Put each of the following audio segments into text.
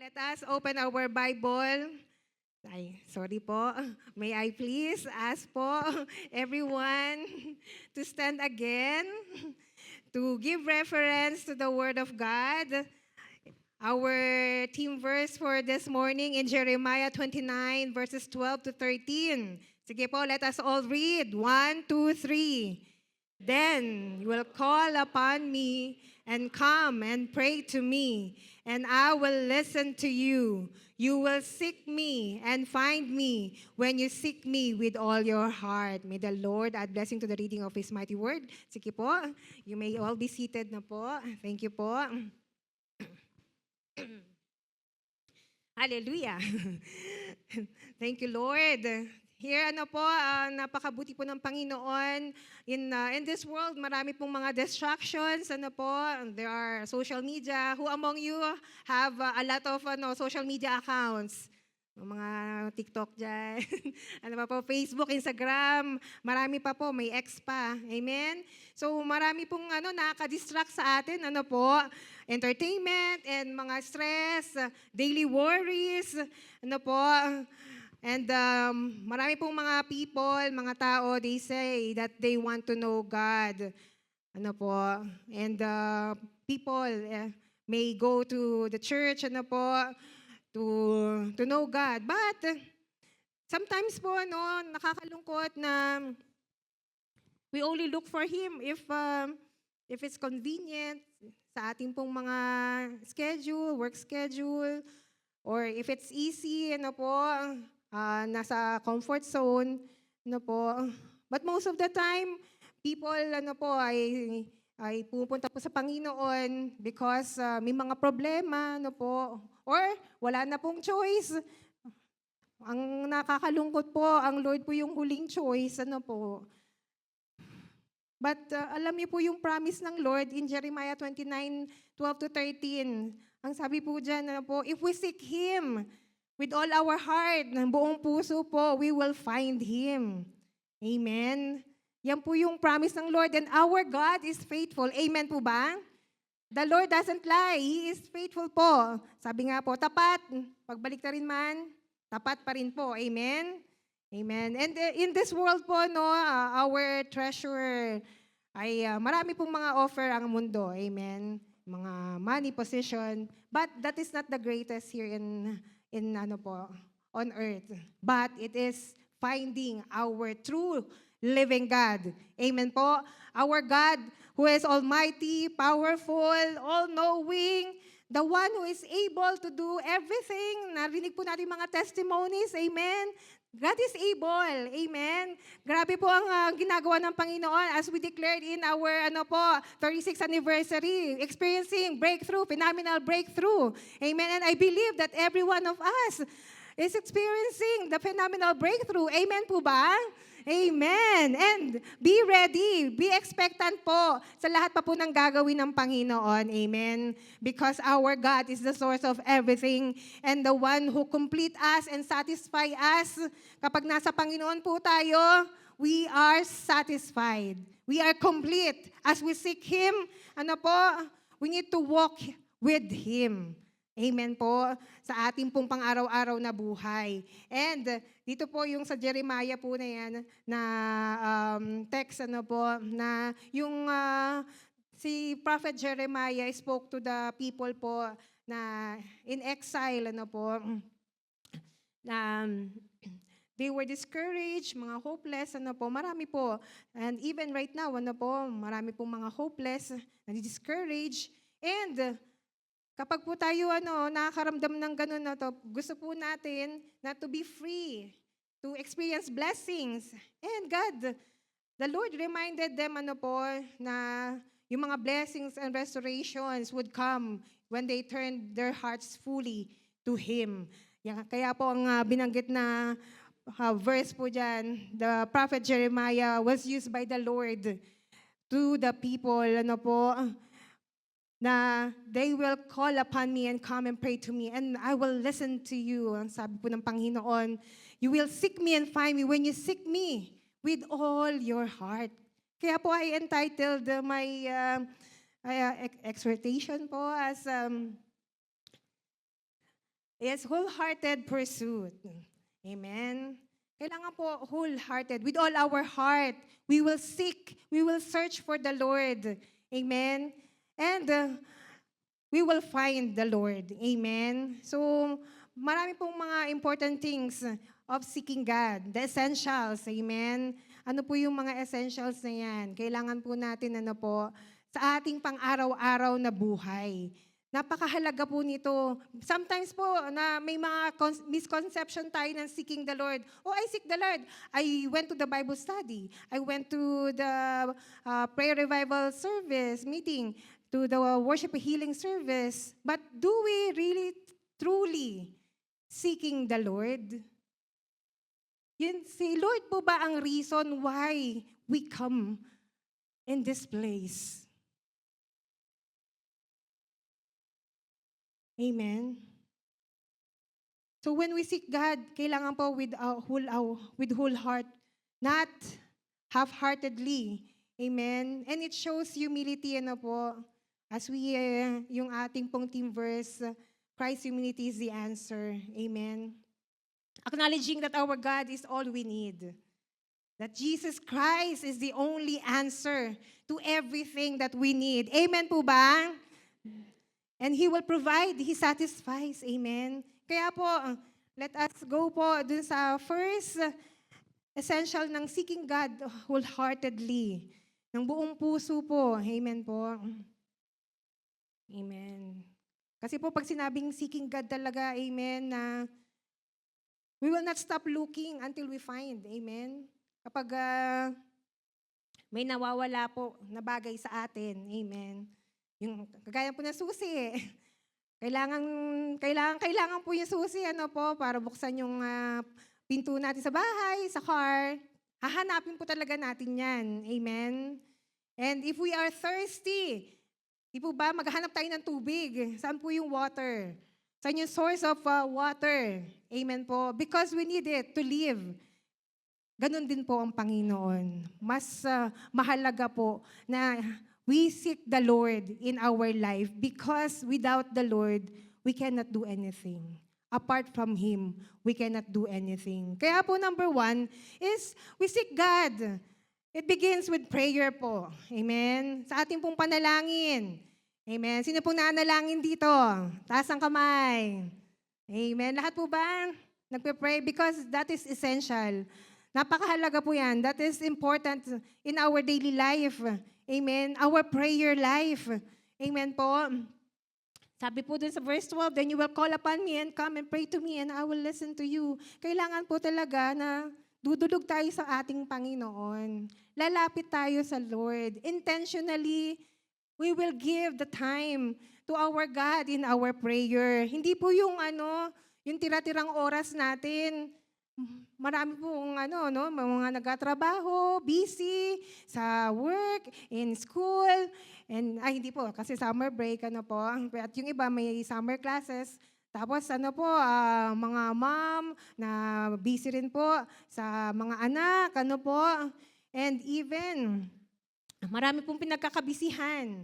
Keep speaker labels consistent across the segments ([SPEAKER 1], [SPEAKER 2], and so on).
[SPEAKER 1] let us open our Bible. Ay, sorry po. May I please ask po everyone to stand again to give reference to the Word of God. Our theme verse for this morning in Jeremiah 29 verses 12 to 13. Sige po, let us all read. 1, 2, 3. Then you will call upon me and come and pray to me, and I will listen to you. You will seek me and find me when you seek me with all your heart. May the Lord add blessing to the reading of His mighty word. Sige po, you may all be seated na po. Thank you po. Hallelujah. Thank you, Lord. Here, napakabuti po ng Panginoon. In this world, marami pong mga distractions. There are social media. Who among you have a lot of social media accounts? Mga TikTok dyan. Facebook, Instagram. Marami pa po, may X pa. Amen? So, marami pong nakaka-distract sa atin. Entertainment and mga stress, daily worries. And marami pong mga people, mga tao, they say that they want to know God. And people may go to the church, to know God. But sometimes po, nakakalungkot na we only look for Him if it's convenient sa ating pong mga schedule, work schedule, or if it's easy, nasa comfort zone, But most of the time, people, ay pupunta po sa Panginoon because may mga problema, or wala na pong choice. Ang nakakalungkot po, ang Lord po yung huling choice, But alam niyo po yung promise ng Lord in Jeremiah 29, 12 to 13. Ang sabi po dyan, if we seek Him, with all our heart, ng buong puso po, we will find Him. Amen? Yan po yung promise ng Lord. And our God is faithful. Amen po ba? The Lord doesn't lie. He is faithful po. Sabi nga po, tapat. Pagbalik na rin man, tapat pa rin po. Amen? Amen. And in this world po, our treasure ay marami pong mga offer ang mundo. Amen? Mga money, position. But that is not the greatest here on earth. But it is finding our true living God. Amen po. Our God who is almighty, powerful, all-knowing, the one who is able to do everything. Narinig po natin mga testimonies. Amen. God is able. Amen. Grabe po ang ginagawa ng Panginoon as we declared in our 36th anniversary, experiencing breakthrough, phenomenal breakthrough. Amen. And I believe that every one of us is experiencing the phenomenal breakthrough. Amen po ba? Amen. And be ready, be expectant po sa lahat pa po ng gagawin ng Panginoon. Amen. Because our God is the source of everything and the one who complete us and satisfy us. Kapag nasa Panginoon po tayo, we are satisfied. We are complete. As we seek Him, we need to walk with Him. Amen po, sa ating pong pang-araw-araw na buhay. And dito po yung sa Jeremiah po na yan, na text, na yung si Prophet Jeremiah spoke to the people po na in exile, na they were discouraged, mga hopeless, marami po. And even right now, marami pong mga hopeless, na-discouraged. And kapag po tayo nakakaramdam ng ganun gusto po natin na to be free, to experience blessings. And God, the Lord reminded them na yung mga blessings and restorations would come when they turned their hearts fully to Him. Kaya po ang binanggit na verse po dyan, the prophet Jeremiah was used by the Lord to the people, na they will call upon me and come and pray to me and I will listen to you. Ang sabi po ng Panginoon, you will seek me and find me when you seek me with all your heart. Kaya po I entitled my exhortation po as is wholehearted pursuit. Amen. Kailangan po wholehearted. With all our heart, we will seek, we will search for the Lord. Amen. And we will find the Lord. Amen. So, marami pong mga important things of seeking God. The essentials. Amen. Ano po yung mga essentials na yan? Kailangan po natin sa ating pang-araw-araw na buhay. Napakahalaga po nito. Sometimes po na may mga misconception tayo ng seeking the Lord. Oh, I seek the Lord. I went to the Bible study. I went to the prayer revival service meeting, to the worship healing service. But do we really, truly seeking the Lord? Yun, si Lord po ba ang reason why we come in this place? Amen. So when we seek God, kailangan po with whole heart, not half-heartedly. Amen. And it shows humility, as we, yung ating pong team verse, Christ's humility is the answer. Amen. Acknowledging that our God is all we need. That Jesus Christ is the only answer to everything that we need. Amen po ba? And He will provide, He satisfies. Amen. Kaya po, let us go po dun sa first essential ng seeking God wholeheartedly. Ng buong puso po. Amen po. Amen. Kasi po pag sinabing seeking God talaga, amen, na we will not stop looking until we find. Amen. Kapag may nawawala po na bagay sa atin. Amen. Yung kagaya po na susi. Kailangan po yung susi para buksan yung pinto natin sa bahay, sa car. Hahanapin po talaga natin 'yan. Amen. And if we are thirsty, di po ba maghahanap tayo ng tubig? Saan po yung water? Saan yung source of water? Amen po. Because we need it to live. Ganon din po ang Panginoon. Mas mahalaga po na we seek the Lord in our life because without the Lord, we cannot do anything. Apart from Him, we cannot do anything. Kaya po number 1 is we seek God. It begins with prayer po. Amen? Sa ating pong panalangin. Amen? Sino pong nanalangin dito? Taas ang kamay. Amen? Lahat po ba nagpe-pray? Because that is essential. Napakahalaga po yan. That is important in our daily life. Amen. Our prayer life. Amen po. Sabi po dun sa verse 12, then you will call upon me and come and pray to me and I will listen to you. Kailangan po talaga na dudulog tayo sa ating Panginoon. Lalapit tayo sa Lord. Intentionally, we will give the time to our God in our prayer. Hindi po yung yung tira-tirang oras natin. Marami pong mga nagtatrabaho, busy sa work, in school, and hindi po kasi summer break po. At yung iba may summer classes. Tapos mga mom na busy rin po sa mga anak, po. And even marami pong pinagkakabisihan.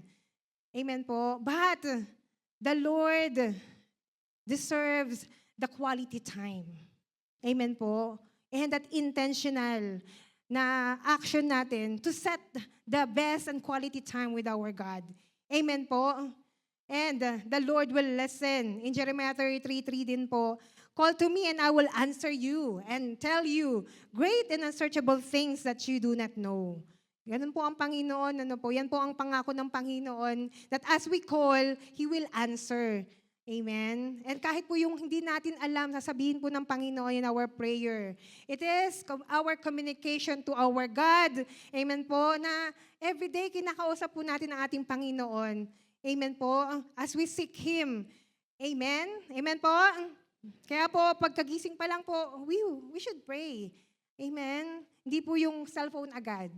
[SPEAKER 1] Amen po. But the Lord deserves the quality time. Amen po. And that intentional na action natin to set the best and quality time with our God. Amen po. And the Lord will listen. In Jeremiah 33:3 din po, call to me and I will answer you and tell you great and unsearchable things that you do not know. Ganun po ang Panginoon. Yan po ang pangako ng Panginoon that as we call, He will answer. Amen. And kahit po yung hindi natin alam, sasabihin po ng Panginoon in our prayer. It is our communication to our God. Amen po, na everyday kinakausap po natin ang ating Panginoon. Amen po, as we seek Him. Amen. Amen po. Kaya po, pagkagising pa lang po, we should pray. Amen. Hindi po yung cellphone agad.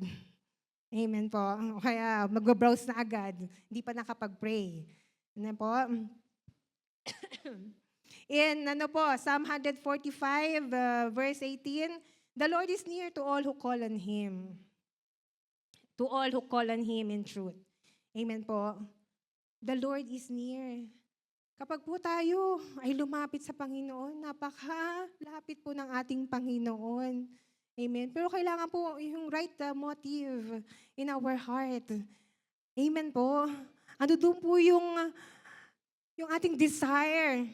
[SPEAKER 1] Amen po. Kaya mag-browse na agad. Hindi pa nakapag-pray. Amen po. In Psalm 145, verse 18, the Lord is near to all who call on Him. To all who call on Him in truth. Amen po. The Lord is near. Kapag po tayo ay lumapit sa Panginoon, napakalapit po ng ating Panginoon. Amen. Pero kailangan po yung right motive in our heart. Amen po. Ano doon po yung ating desire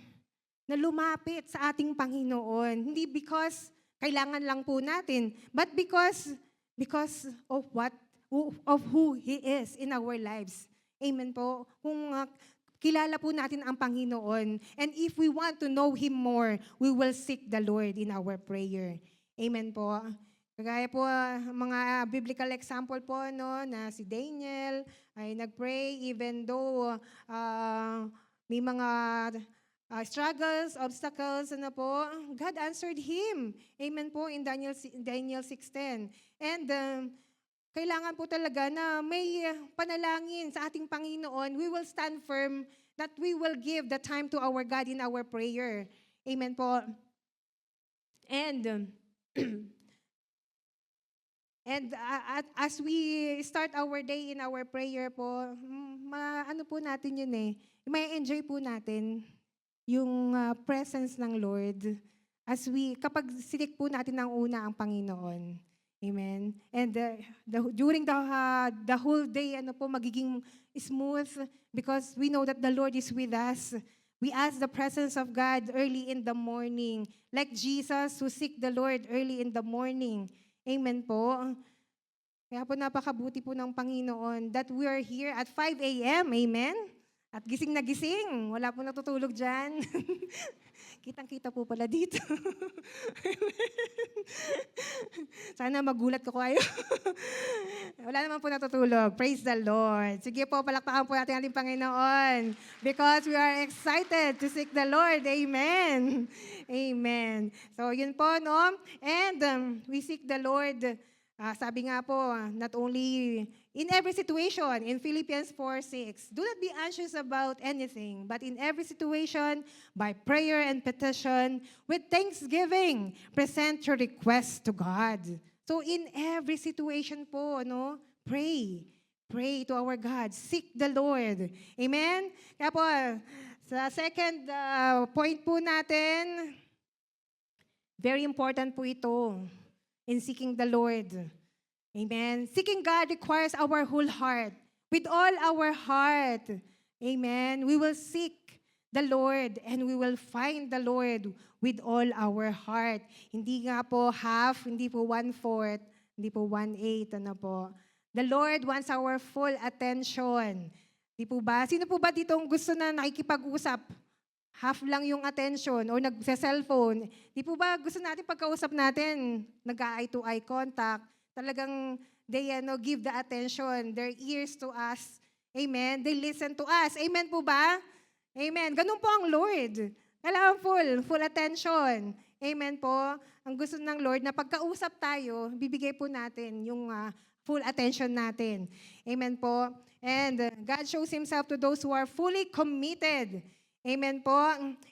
[SPEAKER 1] na lumapit sa ating Panginoon. Hindi because kailangan lang po natin, but because of of who He is in our lives. Amen po. Kung kilala po natin ang Panginoon, and if we want to know Him more, we will seek the Lord in our prayer. Amen po. Kagaya po, mga biblical example po, no, na si Daniel ay nag-pray even though may mga struggles, obstacles, ano po, God answered him. Amen po in Daniel 6:10. And kailangan po talaga na may panalangin sa ating Panginoon. We will stand firm that we will give the time to our God in our prayer. Amen po. And as we start our day in our prayer po, ano po natin yun may enjoy po natin yung presence ng Lord kapag sinik po natin ng una ang Panginoon. Amen. And during the whole day, magiging smooth because we know that the Lord is with us. We ask the presence of God early in the morning, like Jesus who seek the Lord early in the morning. Amen po. Kaya po napakabuti po ng Panginoon that we are here at 5 a.m. Amen? At gising na gising. Wala po natutulog dyan. Kitang-kita po pala dito. Sana magulat ko kayo. Wala naman po natutulog. Praise the Lord. Sige po, palakpakan po natin ating Panginoon because we are excited to seek the Lord. Amen. Amen. So, yun po, no? And we seek the Lord. Sabi nga po, not only in every situation, in Philippians 4:6, do not be anxious about anything, but in every situation, by prayer and petition, with thanksgiving, present your requests to God. So in every situation po, pray. Pray to our God. Seek the Lord. Amen? Kaya po, sa second point po natin, very important po ito in seeking the Lord. Amen. Seeking God requires our whole heart. With all our heart. Amen. We will seek the Lord and we will find the Lord with all our heart. Hindi nga po half, hindi po 1/4, hindi po 1/8, po. The Lord wants our full attention. Di po ba? Sino po ba dito ang gusto na nakikipag-usap? Half lang yung attention or nagsa-cellphone. Di po ba gusto natin pagkausap natin, nag-eye to eye contact, talagang they give the attention, their ears to us. Amen. They listen to us. Amen po ba? Amen. Ganun po ang Lord. Kailangan full attention. Amen po. Ang gusto ng Lord na pagkausap tayo, bibigay po natin yung full attention natin. Amen po. And God shows Himself to those who are fully committed. Amen po.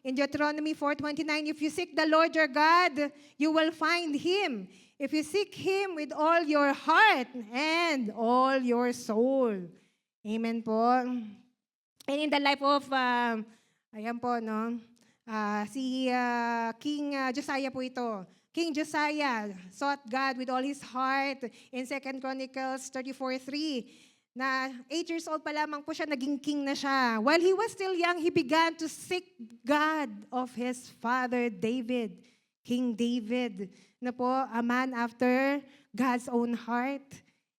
[SPEAKER 1] In Deuteronomy 4:29, if you seek the Lord your God, you will find Him. If you seek Him with all your heart and all your soul. Amen po. And in the life of, ayan po, si King Josiah po ito. King Josiah sought God with all his heart in 2 Chronicles 34:3. Na 8 years old pa lamang po siya, naging king na siya. While he was still young, he began to seek God of his father David, King David, na po, a man after God's own heart.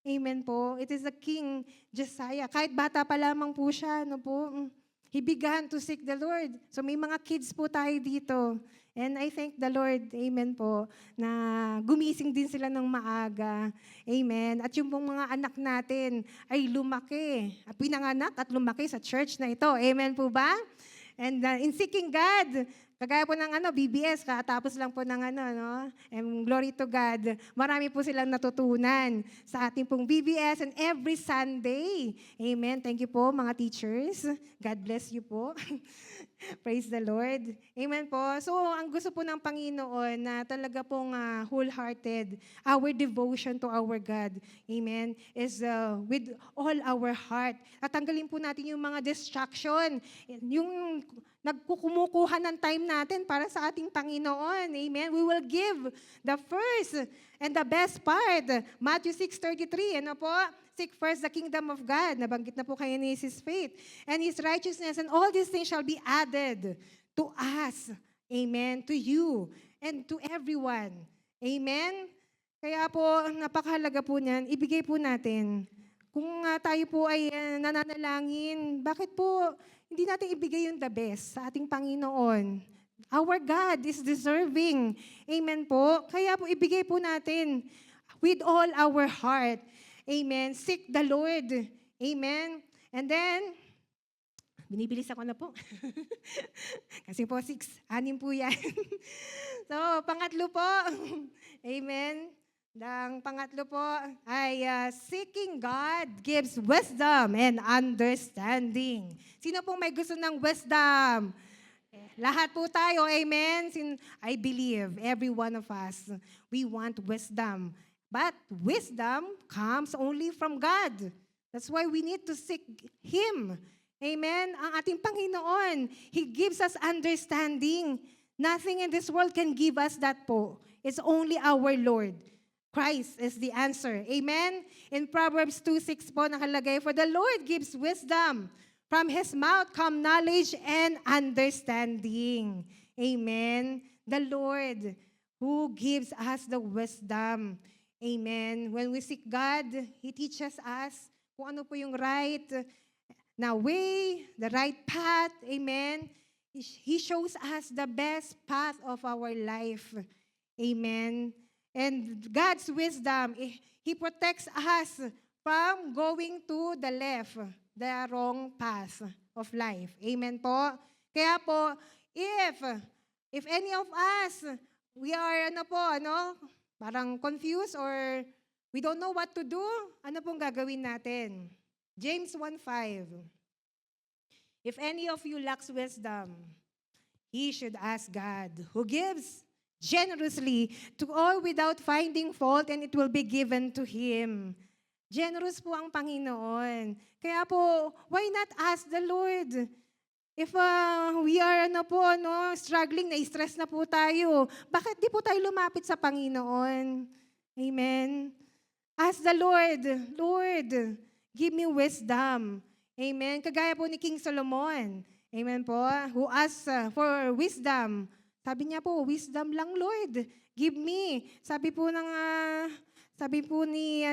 [SPEAKER 1] Amen po. It is the King Josiah. Kahit bata pa lamang po siya, he began to seek the Lord. So may mga kids po tayo dito. And I thank the Lord, amen po, na gumising din sila ng maaga. Amen. At yung pong mga anak natin ay lumaki. Pinanganak at lumaki sa church na ito. Amen po ba? And in seeking God, kagaya po ng BBS, katapos lang po ng and glory to God, marami po silang natutunan sa ating pong BBS and every Sunday. Amen. Thank you po mga teachers. God bless you po. Praise the Lord. Amen po. So, ang gusto po ng Panginoon na talaga pong wholehearted, our devotion to our God, amen, is with all our heart. At tanggalin po natin yung mga distraction, yung nagkukumukuha ng time natin para sa ating Panginoon. Amen. We will give the first and the best part. Matthew 6:33, ano po? Seek first the kingdom of God. Nabanggit na po kayo ni Mrs. Faith. And His righteousness, and all these things shall be added to us. Amen. To you and to everyone. Amen. Kaya po, napakahalaga po niyan. Ibigay po natin. Kung tayo po ay nananalangin, bakit po hindi natin ibigay yung the best sa ating Panginoon? Our God is deserving. Amen po. Kaya po, ibigay po natin with all our heart. Amen. Seek the Lord. Amen. And then, binibilis ako na po. Kasi po, 6 po yan. So, pangatlo po. Amen. Ang pangatlo po ay seeking God gives wisdom and understanding. Sino pong may gusto ng wisdom? Lahat po tayo, amen? I believe, every one of us, we want wisdom. But wisdom comes only from God. That's why we need to seek Him. Amen? Ang ating Panginoon, He gives us understanding. Nothing in this world can give us that po. It's only our Lord. Christ is the answer. Amen? In Proverbs 2:6 po nakalagay, for the Lord gives wisdom. From His mouth come knowledge and understanding. Amen? The Lord who gives us the wisdom. Amen. When we seek God, He teaches us kung ano po yung right na way, the right path. Amen. He shows us the best path of our life. Amen. And God's wisdom, He protects us from going to the left, the wrong path of life. Amen po. Kaya po, if any of us, we are parang confused or we don't know what to do, ano pong gagawin natin? James 1:5. If any of you lacks wisdom, he should ask God, who gives generously to all without finding fault, and it will be given to him. Generous po ang Panginoon. Kaya po, why not ask the Lord? If we are struggling, na-stress na po tayo, bakit di po tayo lumapit sa Panginoon? Amen? Ask the Lord, Lord, give me wisdom. Amen? Kagaya po ni King Solomon. Amen po? Who asked for wisdom. Sabi niya po, wisdom lang, Lord. Give me. Sabi po ni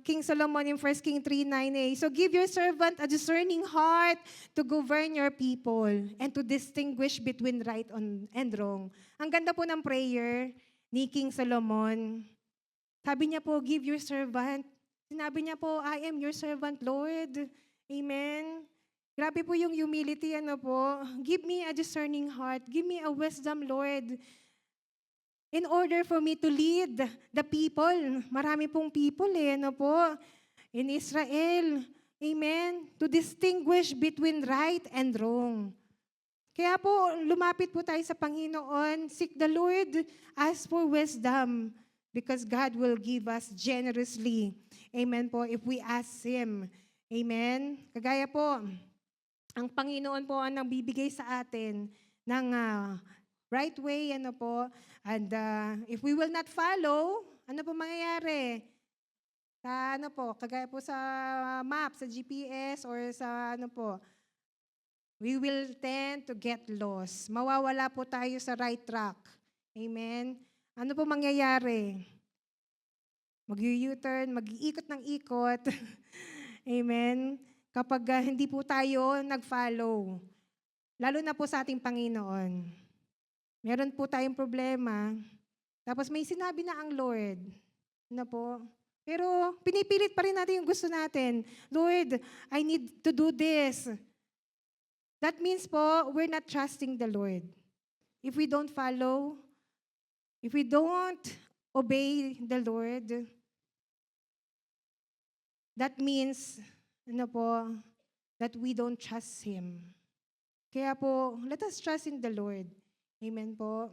[SPEAKER 1] King Solomon in 1 King 3:9a, so give your servant a discerning heart to govern your people and to distinguish between right and wrong. Ang ganda po ng prayer ni King Solomon. Sabi niya po, give your servant. Sinabi niya po, I am your servant, Lord. Amen. Grabe po yung humility, Give me a discerning heart. Give me a wisdom, Lord. In order for me to lead the people, marami pong people in Israel, amen, to distinguish between right and wrong. Kaya po, lumapit po tayo sa Panginoon, seek the Lord, ask for wisdom, because God will give us generously, amen po, if we ask Him, amen. Kagaya po, ang Panginoon po ang nagbibigay sa atin ng right way, and if we will not follow, ano po mangyayari? Kagaya po sa map, sa GPS, or sa we will tend to get lost. Mawawala po tayo sa right track. Amen? Ano po mangyayari? Mag-U-turn, mag-iikot ng ikot. Amen? Kapag hindi po tayo nag-follow, lalo na po sa ating Panginoon. Meron po tayong problema, tapos may sinabi na ang Lord. Pero pinipilit pa rin natin yung gusto natin. Lord, I need to do this. That means po, we're not trusting the Lord. If we don't follow, if we don't obey the Lord, that means, that we don't trust Him. Kaya po, let us trust in the Lord. Amen po.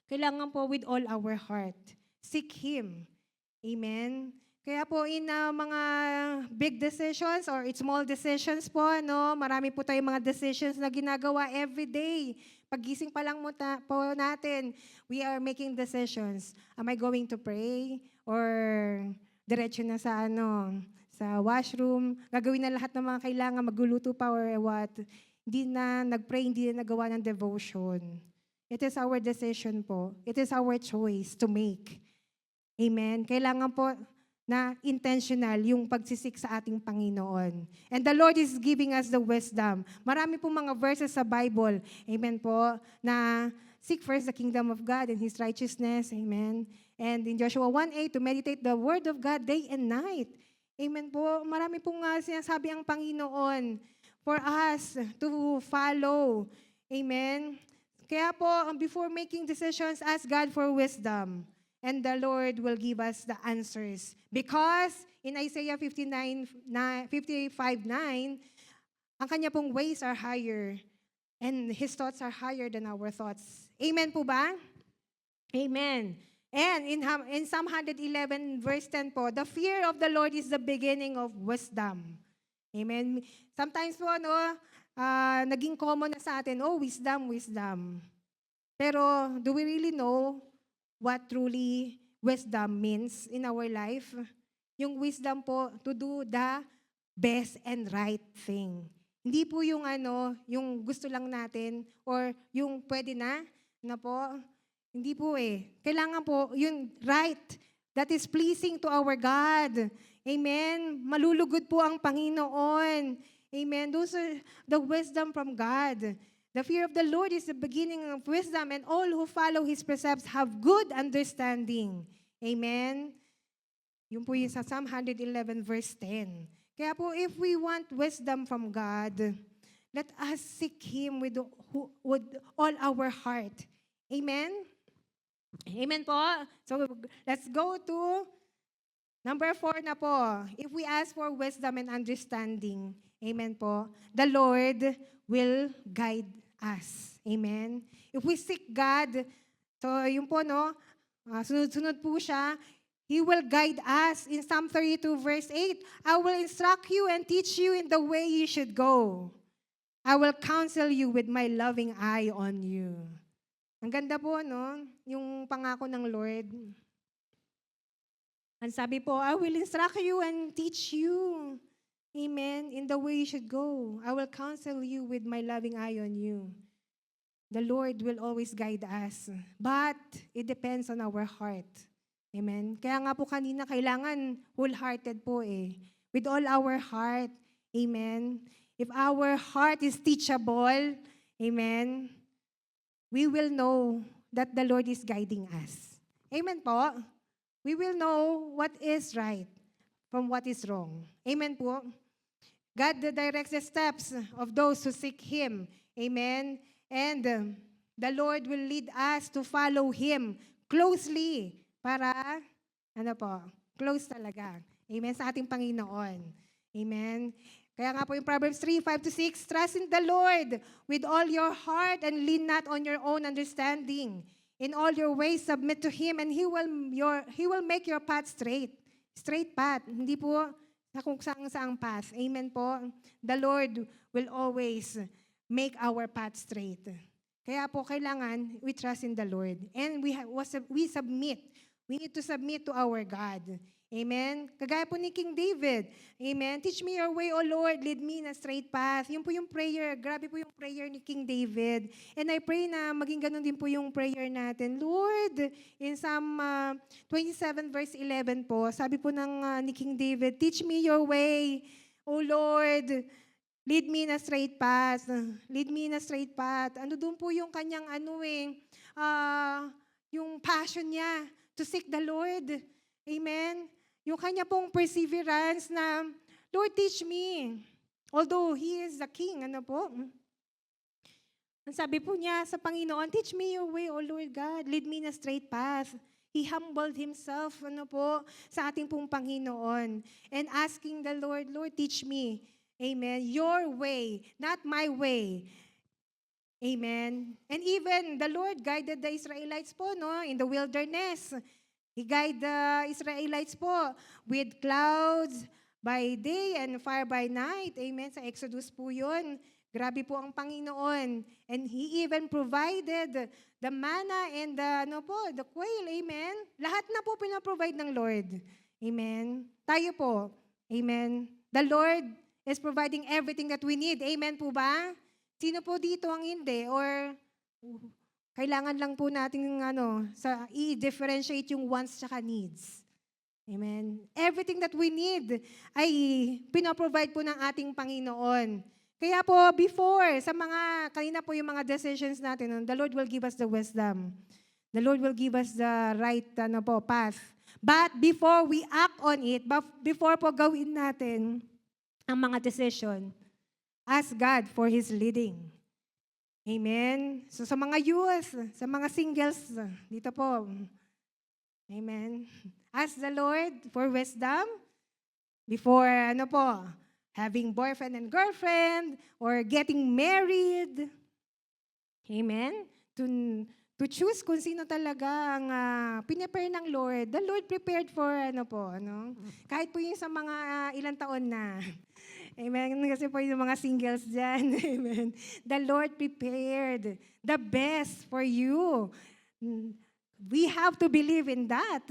[SPEAKER 1] Kailangan po with all our heart. Seek Him. Amen. Kaya po mga big decisions or small decisions po, no, marami po tayong mga decisions na ginagawa every day. Pagising pa lang po natin, we are making decisions. Am I going to pray? Or diretso na sa washroom? Gagawin na lahat ng mga kailangan, magluluto pa or what? Hindi na nag-pray, hindi na nagawa ng devotion. It is our decision po. It is our choice to make. Amen. Kailangan po na intentional yung pagsisik sa ating Panginoon. And the Lord is giving us the wisdom. Marami pong mga verses sa Bible, amen po, na seek first the kingdom of God and His righteousness, amen. And in Joshua 1:8, to meditate the word of God day and night. Amen po. Marami pong sinasabi ang Panginoon for us to follow. Amen. Kaya po, before making decisions, ask God for wisdom. And the Lord will give us the answers. Because in Isaiah 55:9, ang kanya pong ways are higher and His thoughts are higher than our thoughts. Amen po ba? Amen. And in Psalm 111 verse 10 po, the fear of the Lord is the beginning of wisdom. Amen. Sometimes po, naging common na sa atin, wisdom, wisdom. Pero do we really know what truly wisdom means in our life? Yung wisdom po, to do the best and right thing. Hindi po yung yung gusto lang natin or yung pwede na po. Hindi po Kailangan po yung right that is pleasing to our God. Amen. Malulugod po ang Panginoon. Amen. Those are the wisdom from God. The fear of the Lord is the beginning of wisdom, and all who follow His precepts have good understanding. Amen? Yun po yung sa Psalm 111 verse 10. Kaya po, if we want wisdom from God, let us seek Him with all our heart. Amen? Amen po? So, let's go to number 4 na po. If we ask for wisdom and understanding, amen po, the Lord will guide us. Amen? If we seek God, so yun po, sunod-sunod po siya, He will guide us. In Psalm 32 verse 8, I will instruct you and teach you in the way you should go. I will counsel you with my loving eye on you. Ang ganda po, yung pangako ng Lord. Ang sabi po, I will instruct you and teach you. Amen. In the way you should go. I will counsel you with my loving eye on you. The Lord will always guide us. But it depends on our heart. Amen. Kaya nga po kanina, kailangan wholehearted po with all our heart. Amen. If our heart is teachable, amen, we will know that the Lord is guiding us. Amen po. We will know what is right from what is wrong. Amen po. God directs the steps of those who seek Him. Amen. And the Lord will lead us to follow Him closely para, close talaga. Amen, sa ating Panginoon. Amen. Kaya nga po yung Proverbs 3:5-6, trust in the Lord with all your heart and lean not on your own understanding. In all your ways, submit to Him and He will make your path straight. Straight path. Hindi po sa kung saang path. Amen po. The Lord will always make our path straight. Kaya po kailangan we trust in the Lord. And we submit. We need to submit to our God. Amen? Kagaya po ni King David. Amen? Teach me your way, O Lord. Lead me in a straight path. Yun po yung prayer. Grabe po yung prayer ni King David. And I pray na maging ganun din po yung prayer natin. Lord, in Psalm 27 verse 11 po, sabi po ni King David, teach me your way, O Lord. Lead me in a straight path. Lead me in a straight path. Ano doon po yung kanyang yung passion niya to seek the Lord. Amen? Yung kanya pong perseverance na, Lord, teach me. Although He is the King, Ang sabi po niya sa Panginoon, teach me your way, O Lord God. Lead me in a straight path. He humbled Himself, sa ating pong Panginoon. And asking the Lord, Lord, teach me. Amen. Your way, not my way. Amen. And even the Lord guided the Israelites po, no, in the wilderness. He guided the Israelites po with clouds by day and fire by night. Amen. Sa Exodus po yun. Grabe po ang Panginoon. And He even provided the manna and the quail. Amen. Lahat na po pinaprovide ng Lord. Amen. Tayo po. Amen. The Lord is providing everything that we need. Amen po ba? Sino po dito ang hindi? Or kailangan lang po natin i-differentiate yung wants tsaka needs. Amen. Everything that we need ay pinaprovide po ng ating Panginoon. Kaya po before, kanina po yung mga decisions natin, the Lord will give us the wisdom. The Lord will give us the right path. But before we act on it, before po gawin natin ang mga decision, ask God for His leading. Amen. So sa mga youth, sa mga singles, dito po. Amen. Ask the Lord for wisdom before having boyfriend and girlfriend or getting married. Amen. To choose kung sino talaga ang pinipare ng Lord. The Lord prepared for kahit po yung sa mga ilang taon na. Amen. Kasi po yung mga singles dyan. Amen. The Lord prepared the best for you. We have to believe in that.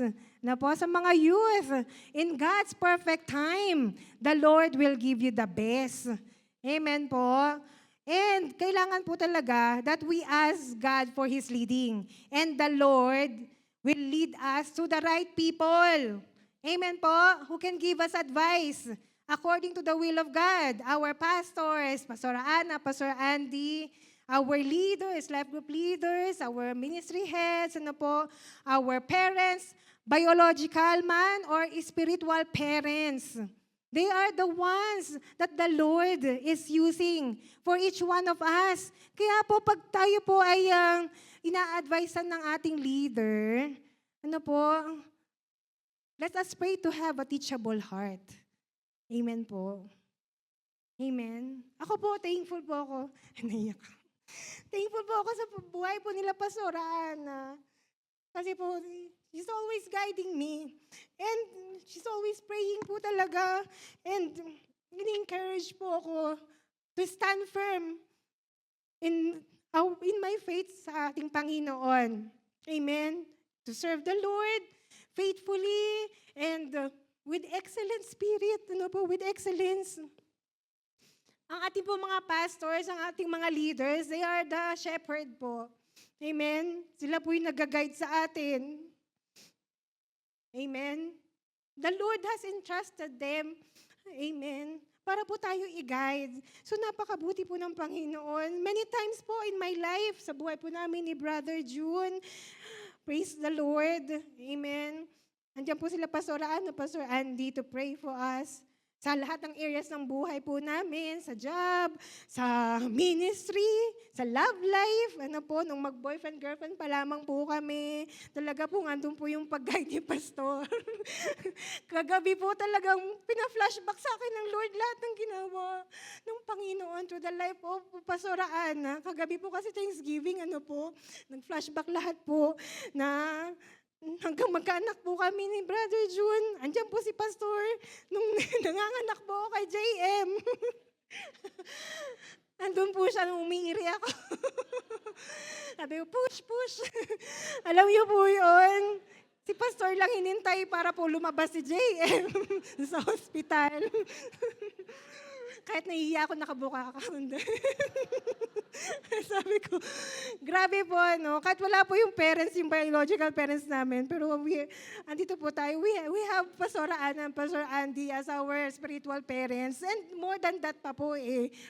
[SPEAKER 1] Na po sa mga youth, in God's perfect time, the Lord will give you the best. Amen po. And kailangan po talaga that we ask God for His leading. And the Lord will lead us to the right people. Amen po. Who can give us advice according to the will of God. Our pastors, Pastor Ana, Pastor Andy, our leaders, life group leaders, our ministry heads, our parents, biological man or spiritual parents. They are the ones that the Lord is using for each one of us. Kaya po, pag tayo po ay ina-advisean ng ating leader, let us pray to have a teachable heart. Amen po. Amen. Ako po, thankful po ako. Naiyak. Thankful po ako sa buhay po nila Pastor Ana. Kasi po, she's always guiding me. And she's always praying po talaga. And in-encourage po ako to stand firm in my faith sa ating Panginoon. Amen. To serve the Lord faithfully and with excellent spirit, with excellence. Ang ating po mga pastors, ang ating mga leaders, they are the shepherd po. Amen? Sila po yung nag-guide sa atin. Amen? The Lord has entrusted them. Amen? Para po tayo i-guide. So napakabuti po ng Panginoon. Many times po in my life, sa buhay po namin ni Brother June, praise the Lord. Amen? Andiyan po sila Pastor Ana, Pastor Andy to pray for us. Sa lahat ng areas ng buhay po namin, sa job, sa ministry, sa love life, nung mag-boyfriend, girlfriend pa lamang po kami. Talaga po, andun po yung pag-guide ni Pastor. Kagabi po talagang pina-flashback sa akin ng Lord lahat ng ginawa ng Panginoon to the life of Pastor Ana. Kagabi po kasi Thanksgiving, nag-flashback lahat po na hanggang magkaanak po kami ni Brother June. Andiyan po si Pastor nung nanganganak po ako kay JM. Andun po siya nung umiiri ako. Sabi ko, push. Alam niyo po yun. Si Pastor lang hinintay para po lumabas si JM sa hospital. Kahit nahihiya ako, nakabuka ako. Sabi ko, grabe po, kahit wala po yung parents, yung biological parents namin, pero andito po tayo. We have Pastor Ana and Pastor Andy as our spiritual parents. And more than that pa po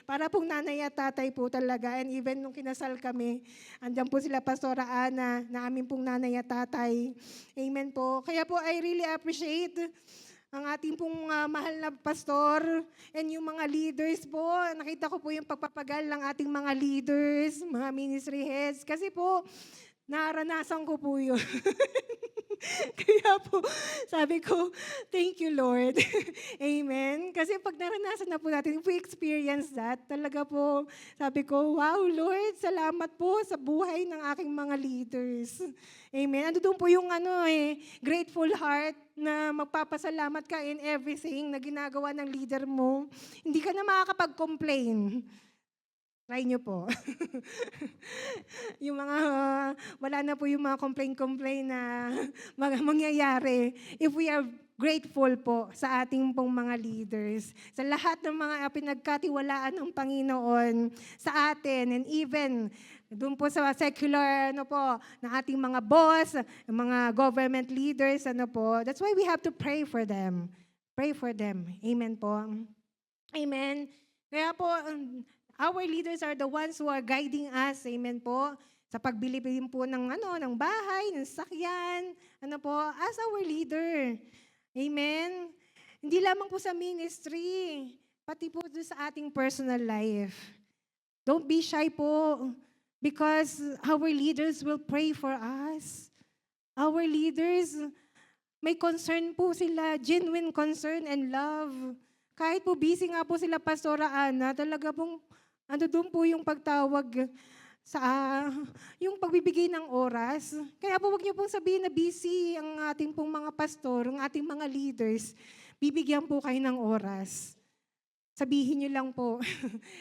[SPEAKER 1] para pong nanay at tatay po talaga. And even nung kinasal kami, andyan po sila Pastor Ana, na amin pong nanay at tatay. Amen po. Kaya po, I really appreciate ang ating pong mahal na pastor and yung mga leaders po. Nakita ko po yung pagpapagal ng ating mga leaders, mga ministry heads. Kasi po, naranasan ko po yun. Kaya po, sabi ko, thank you, Lord. Amen. Kasi pag naranasan na po natin, if we experience that, talaga po, sabi ko, wow, Lord, salamat po sa buhay ng aking mga leaders. Amen. Ando doon po yung grateful heart na magpapasalamat ka in everything na ginagawa ng leader mo. Hindi ka na makakapag-complain. Try nyo po. Yung mga, wala na po yung mga complain na mangyayari if we are grateful po sa ating pong mga leaders, sa lahat ng mga pinagkatiwalaan ng Panginoon sa atin, and even doon po sa secular, ng ating mga boss, mga government leaders, that's why we have to pray for them. Pray for them. Amen po. Amen. Kaya po, our leaders are the ones who are guiding us, amen po, sa pagbili din po ng bahay, ng sakyan, as our leader. Amen. Hindi lamang po sa ministry, pati po doon sa ating personal life. Don't be shy po, because our leaders will pray for us. Our leaders, may concern po sila, genuine concern and love. Kahit po busy nga po sila, Pastora Ana, talaga pong doon po yung pagtawag sa yung pagbibigay ng oras. Kaya po wag niyo pong sabihin na busy ang ating pong mga pastor, ang ating mga leaders. Bibigyan po kayo ng oras. Sabihin niyo lang po.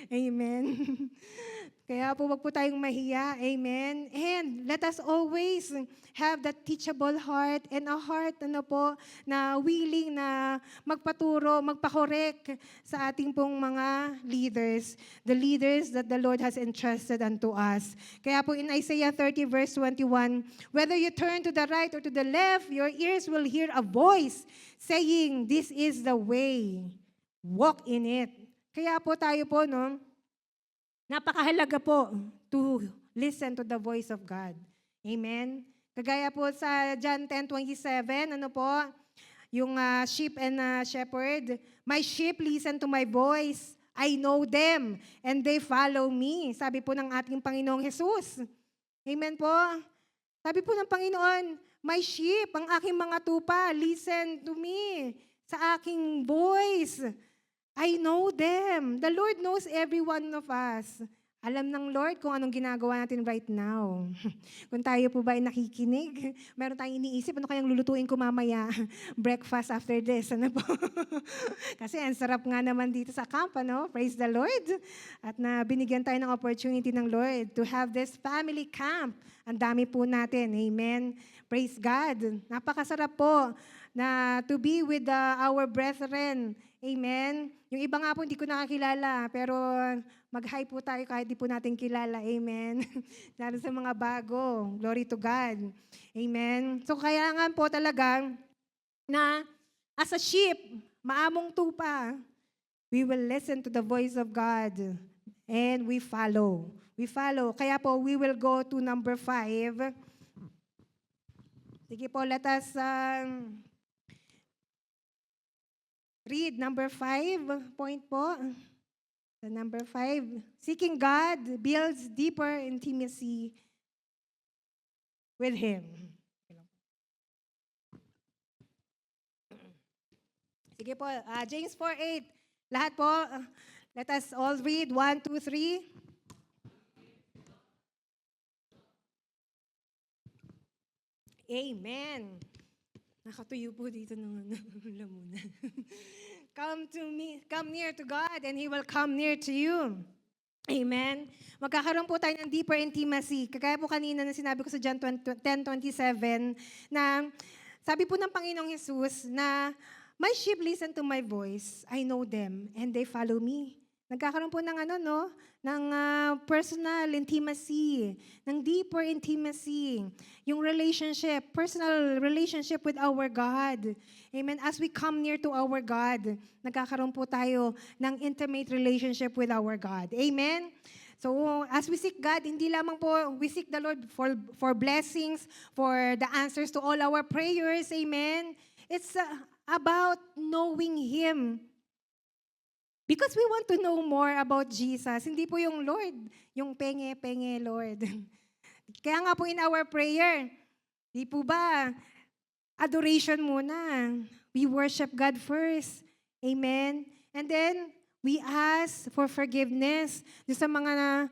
[SPEAKER 1] Amen. Kaya po wag po tayong mahiya. Amen. And let us always have that teachable heart and a heart na willing na magpaturo, magpakorek sa ating pong mga leaders. The leaders that the Lord has entrusted unto us. Kaya po in Isaiah 30 verse 21, whether you turn to the right or to the left, your ears will hear a voice saying, this is the way. Walk in it. Kaya po tayo po, napakahalaga po to listen to the voice of God. Amen? Kagaya po sa John 10:27, yung sheep and shepherd, my sheep listen to my voice. I know them and they follow me. Sabi po ng ating Panginoong Jesus. Amen po? Sabi po ng Panginoon, my sheep, ang aking mga tupa, listen to me sa aking voice. I know them. The Lord knows every one of us. Alam ng Lord kung anong ginagawa natin right now. Kung tayo po ba ay nakikinig, meron tayong iniisip, ano kayang lulutuin ko mamaya? Breakfast after this, po? Kasi ang sarap nga naman dito sa camp, Praise the Lord. At na binigyan tayo ng opportunity ng Lord to have this family camp. Ang dami po natin. Amen. Praise God. Napakasarap po na to be with our brethren. Amen. Yung iba nga po hindi ko nakakilala, pero mag-hi po tayo kahit di po natin kilala. Amen. Lalo sa mga bago. Glory to God. Amen. So kaya nga po talaga na as a sheep, maamong tupa, we will listen to the voice of God and we follow. We follow. Kaya po, we will go to number 5. Sige po, let us read number 5 point po. The number 5, seeking God builds deeper intimacy with Him. Sige po, James 4:8. Lahat po, let us all read. 1, 2, 3. Amen. Nakatuyo po dito ng lamunan. Come near to God and He will come near to you. Amen. Magkakaroon po tayo ng deeper intimacy. Kagaya po kanina na sinabi ko sa John 10:27 na sabi po ng Panginoong Jesus na my sheep listen to my voice. I know them and they follow me. Nagkakaroon po ng ng personal intimacy, ng deeper intimacy, yung relationship, personal relationship with our God. Amen. As we come near to our God, nagkakaroon po tayo ng intimate relationship with our God. Amen. So, as we seek God, hindi lamang po we seek the Lord for blessings, for the answers to all our prayers. Amen. It's about knowing Him. Because we want to know more about Jesus. Hindi po yung Lord, yung penge-penge Lord. Kaya nga po in our prayer, di po ba, adoration muna. We worship God first. Amen? And then, we ask for forgiveness doon sa mga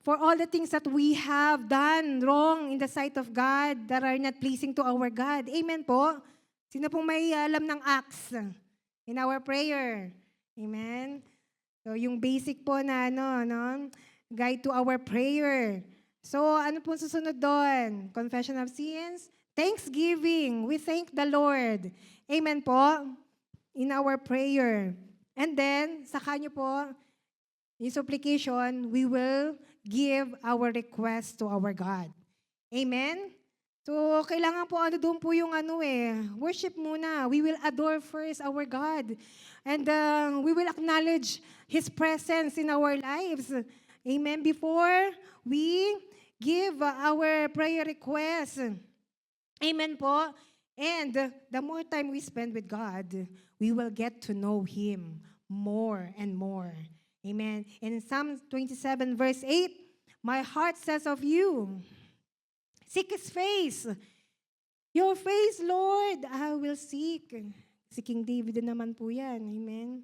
[SPEAKER 1] for all the things that we have done wrong in the sight of God that are not pleasing to our God. Amen po? Sino pong may alam ng acts in our prayer? Amen? So, yung basic po na guide to our prayer. So, ano pong susunod doon? Confession of sins, thanksgiving. We thank the Lord. Amen po? In our prayer. And then, saka nyo po, in supplication, we will give our request to our God. Amen? So, kailangan po doon po yung worship muna. We will adore first our God. And we will acknowledge His presence in our lives. Amen? Before we give our prayer request. Amen po? And the more time we spend with God, we will get to know Him more and more. Amen. In Psalm 27 verse 8, my heart says of you, seek His face. Your face, Lord, I will seek. Si King David naman po yan. Amen.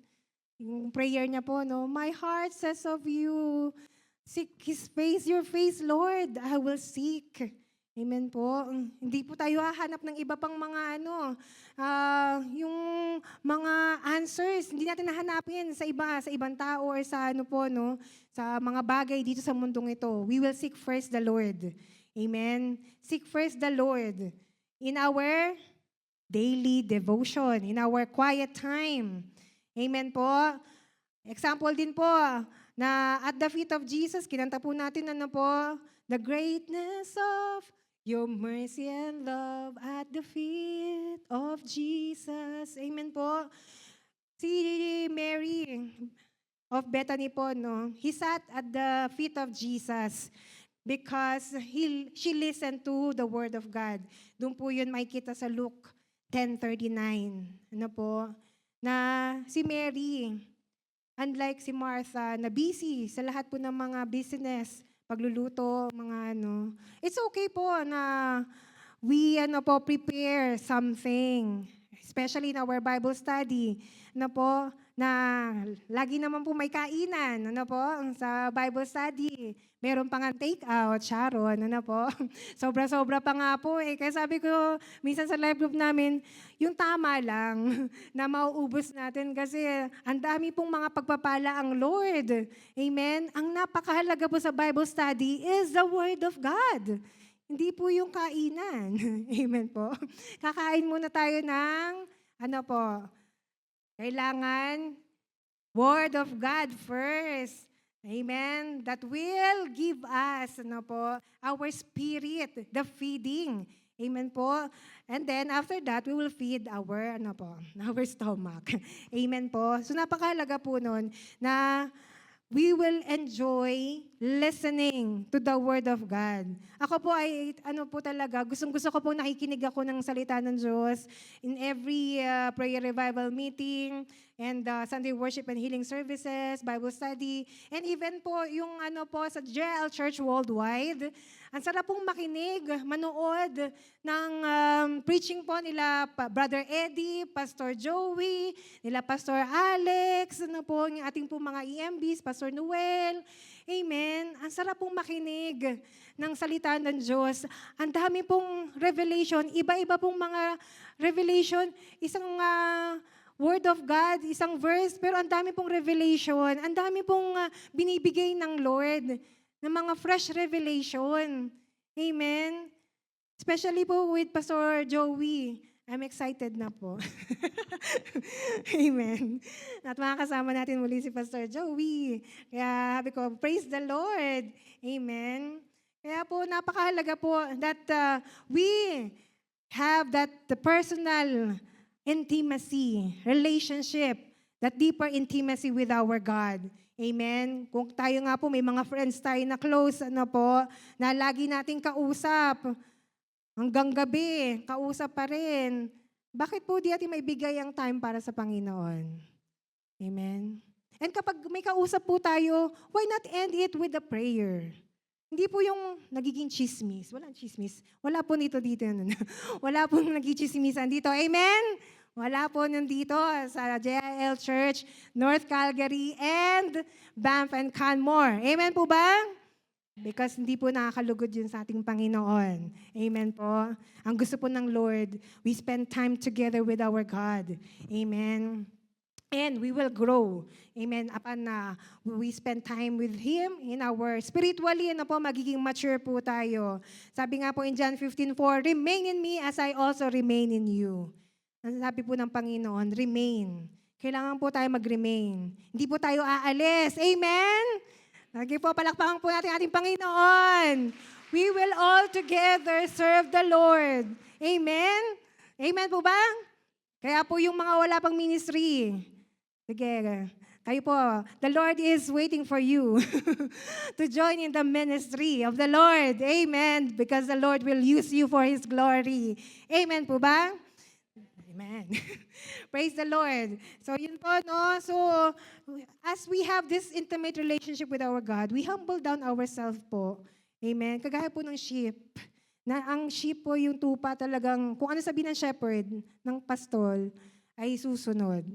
[SPEAKER 1] Yung prayer niya po, my heart says of you, seek His face, your face, Lord, I will seek. Amen po. Hindi po tayo hahanap ng iba pang mga yung mga answers. Hindi natin nahanapin sa ibang tao or sa sa mga bagay dito sa mundong ito. We will seek first the Lord. Amen. Seek first the Lord in our daily devotion, in our quiet time. Amen po. Example din po na at the feet of Jesus, kinanta po natin the greatness of Your mercy and love at the feet of Jesus. Amen po. Si Mary of Bethany po, he sat at the feet of Jesus because she listened to the word of God. Doon po yun makikita sa Luke 10:39. Ano po? Na si Mary, unlike si Martha, na busy sa lahat po ng mga business, pagluluto, mga It's okay po na we prepare something, especially in our Bible study, na lagi naman po may kainan, sa Bible study. Meron pa nga take out, Sharon, Sobra-sobra pa nga po eh. Kaya sabi ko, minsan sa live group namin, yung tama lang na mauubos natin kasi ang dami pong mga pagpapala ang Lord. Amen? Ang napakahalaga po sa Bible study is the Word of God. Hindi po yung kainan. Amen po. Kakain muna tayo ng, kailangan Word of God first. Amen. That will give us, our spirit, the feeding. Amen po. And then after that, we will feed our, our stomach. Amen po. So napakahalaga po nun na we will enjoy listening to the Word of God. Ako po ay, gustong-gusto ko po nakikinig ako ng salita ng Diyos in every prayer revival meeting and Sunday worship and healing services, Bible study, and even po yung sa JL Church Worldwide. Ang sarap pong makinig, manood ng preaching po nila Brother Eddie, Pastor Joey, nila Pastor Alex, yung ating po mga EMBs, Pastor Noel. Amen. Ang sarap pong makinig ng salita ng Diyos. Ang dami pong revelation, iba-iba pong mga revelation, isang Word of God, isang verse, pero ang dami pong revelation, ang dami pong binibigay ng Lord ng mga fresh revelation. Amen. Especially po with Pastor Joey. I'm excited na po. Amen. At makakasama natin muli si Pastor Joey. Kaya sabi ko, praise the Lord. Amen. Kaya po, napakahalaga po that we have the personal intimacy, relationship, that deeper intimacy with our God. Amen. Kung tayo nga po, may mga friends tayo na close, na lagi nating kausap, hanggang gabi, kausap pa rin. Bakit po di natin maibigay ang time para sa Panginoon? Amen. And kapag may kausap po tayo, why not end it with a prayer? Hindi po yung nagiging chismis. Walang chismis. Wala po dito. Wala pong nagchichismisan dito. Amen? Wala po nandito sa JIL Church, North Calgary, and Banff and Canmore. Amen po ba? Because hindi po nakakalugod yun sa ating Panginoon. Amen po. Ang gusto po ng Lord, we spend time together with our God. Amen. And we will grow. Amen. Upon na we spend time with Him in our spiritually, magiging mature po tayo. Sabi nga po in John 15:4, remain in me as I also remain in you. Ang sabi po ng Panginoon, remain. Kailangan po tayo mag-remain. Hindi po tayo aalis. Amen? Lagi po, palakpakan po natin ating Panginoon. We will all together serve the Lord. Amen? Amen po ba? Kaya po yung mga wala pang ministry, sige, kayo po, the Lord is waiting for you to join in the ministry of the Lord. Amen. Because the Lord will use you for His glory. Amen po ba? Amen. Praise the Lord. So yun po, no? So as we have this intimate relationship with our God, we humble down ourselves po. Amen. Kagaya po ng sheep. Na ang sheep po yung tupa talagang, kung ano sabihin ng shepherd, ng pastol, ay susunod.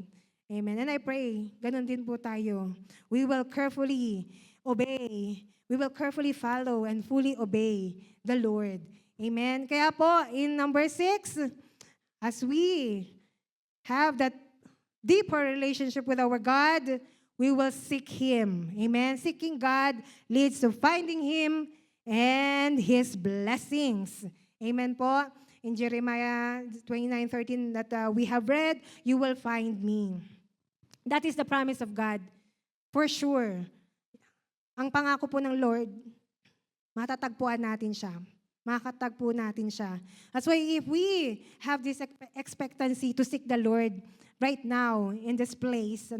[SPEAKER 1] Amen. And I pray, ganun din po tayo. We will carefully obey. We will carefully follow and fully obey the Lord. Amen. Kaya po, in number 6, as we have that deeper relationship with our God, we will seek Him. Amen. Seeking God leads to finding Him and His blessings. Amen po. In Jeremiah 29:13 that we have read, you will find me. That is the promise of God. For sure. Ang pangako po ng Lord, matatagpuan natin siya. Makakatagpo natin siya. That's why if we have this expectancy to seek the Lord right now in this place,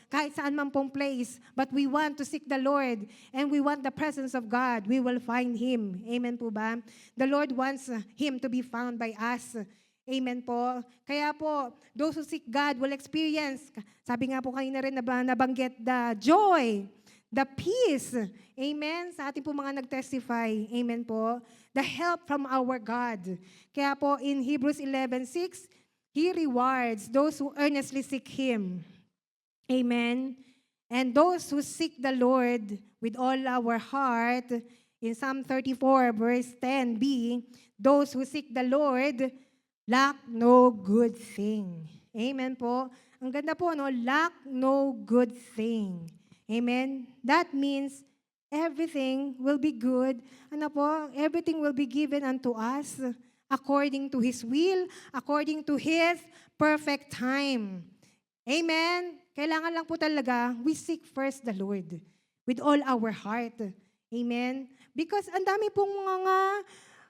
[SPEAKER 1] kahit saan man pong place, but we want to seek the Lord and we want the presence of God, we will find Him. Amen po ba? The Lord wants Him to be found by us. Amen po. Kaya po, those who seek God will experience, sabi nga po kanina rin nabanggit, the joy, the peace. Amen? Sa ating po mga nag-testify. Amen po. The help from our God. Kaya po in Hebrews 11:6, He rewards those who earnestly seek Him. Amen? And those who seek the Lord with all our heart, in Psalm 34 verse 10b, those who seek the Lord lack no good thing. Amen po. Ang ganda po, no? Lack no good thing. Amen? That means everything will be good. Everything will be given unto us according to His will, according to His perfect time. Amen? Kailangan lang po talaga, we seek first the Lord with all our heart. Amen? Because ang dami pong mga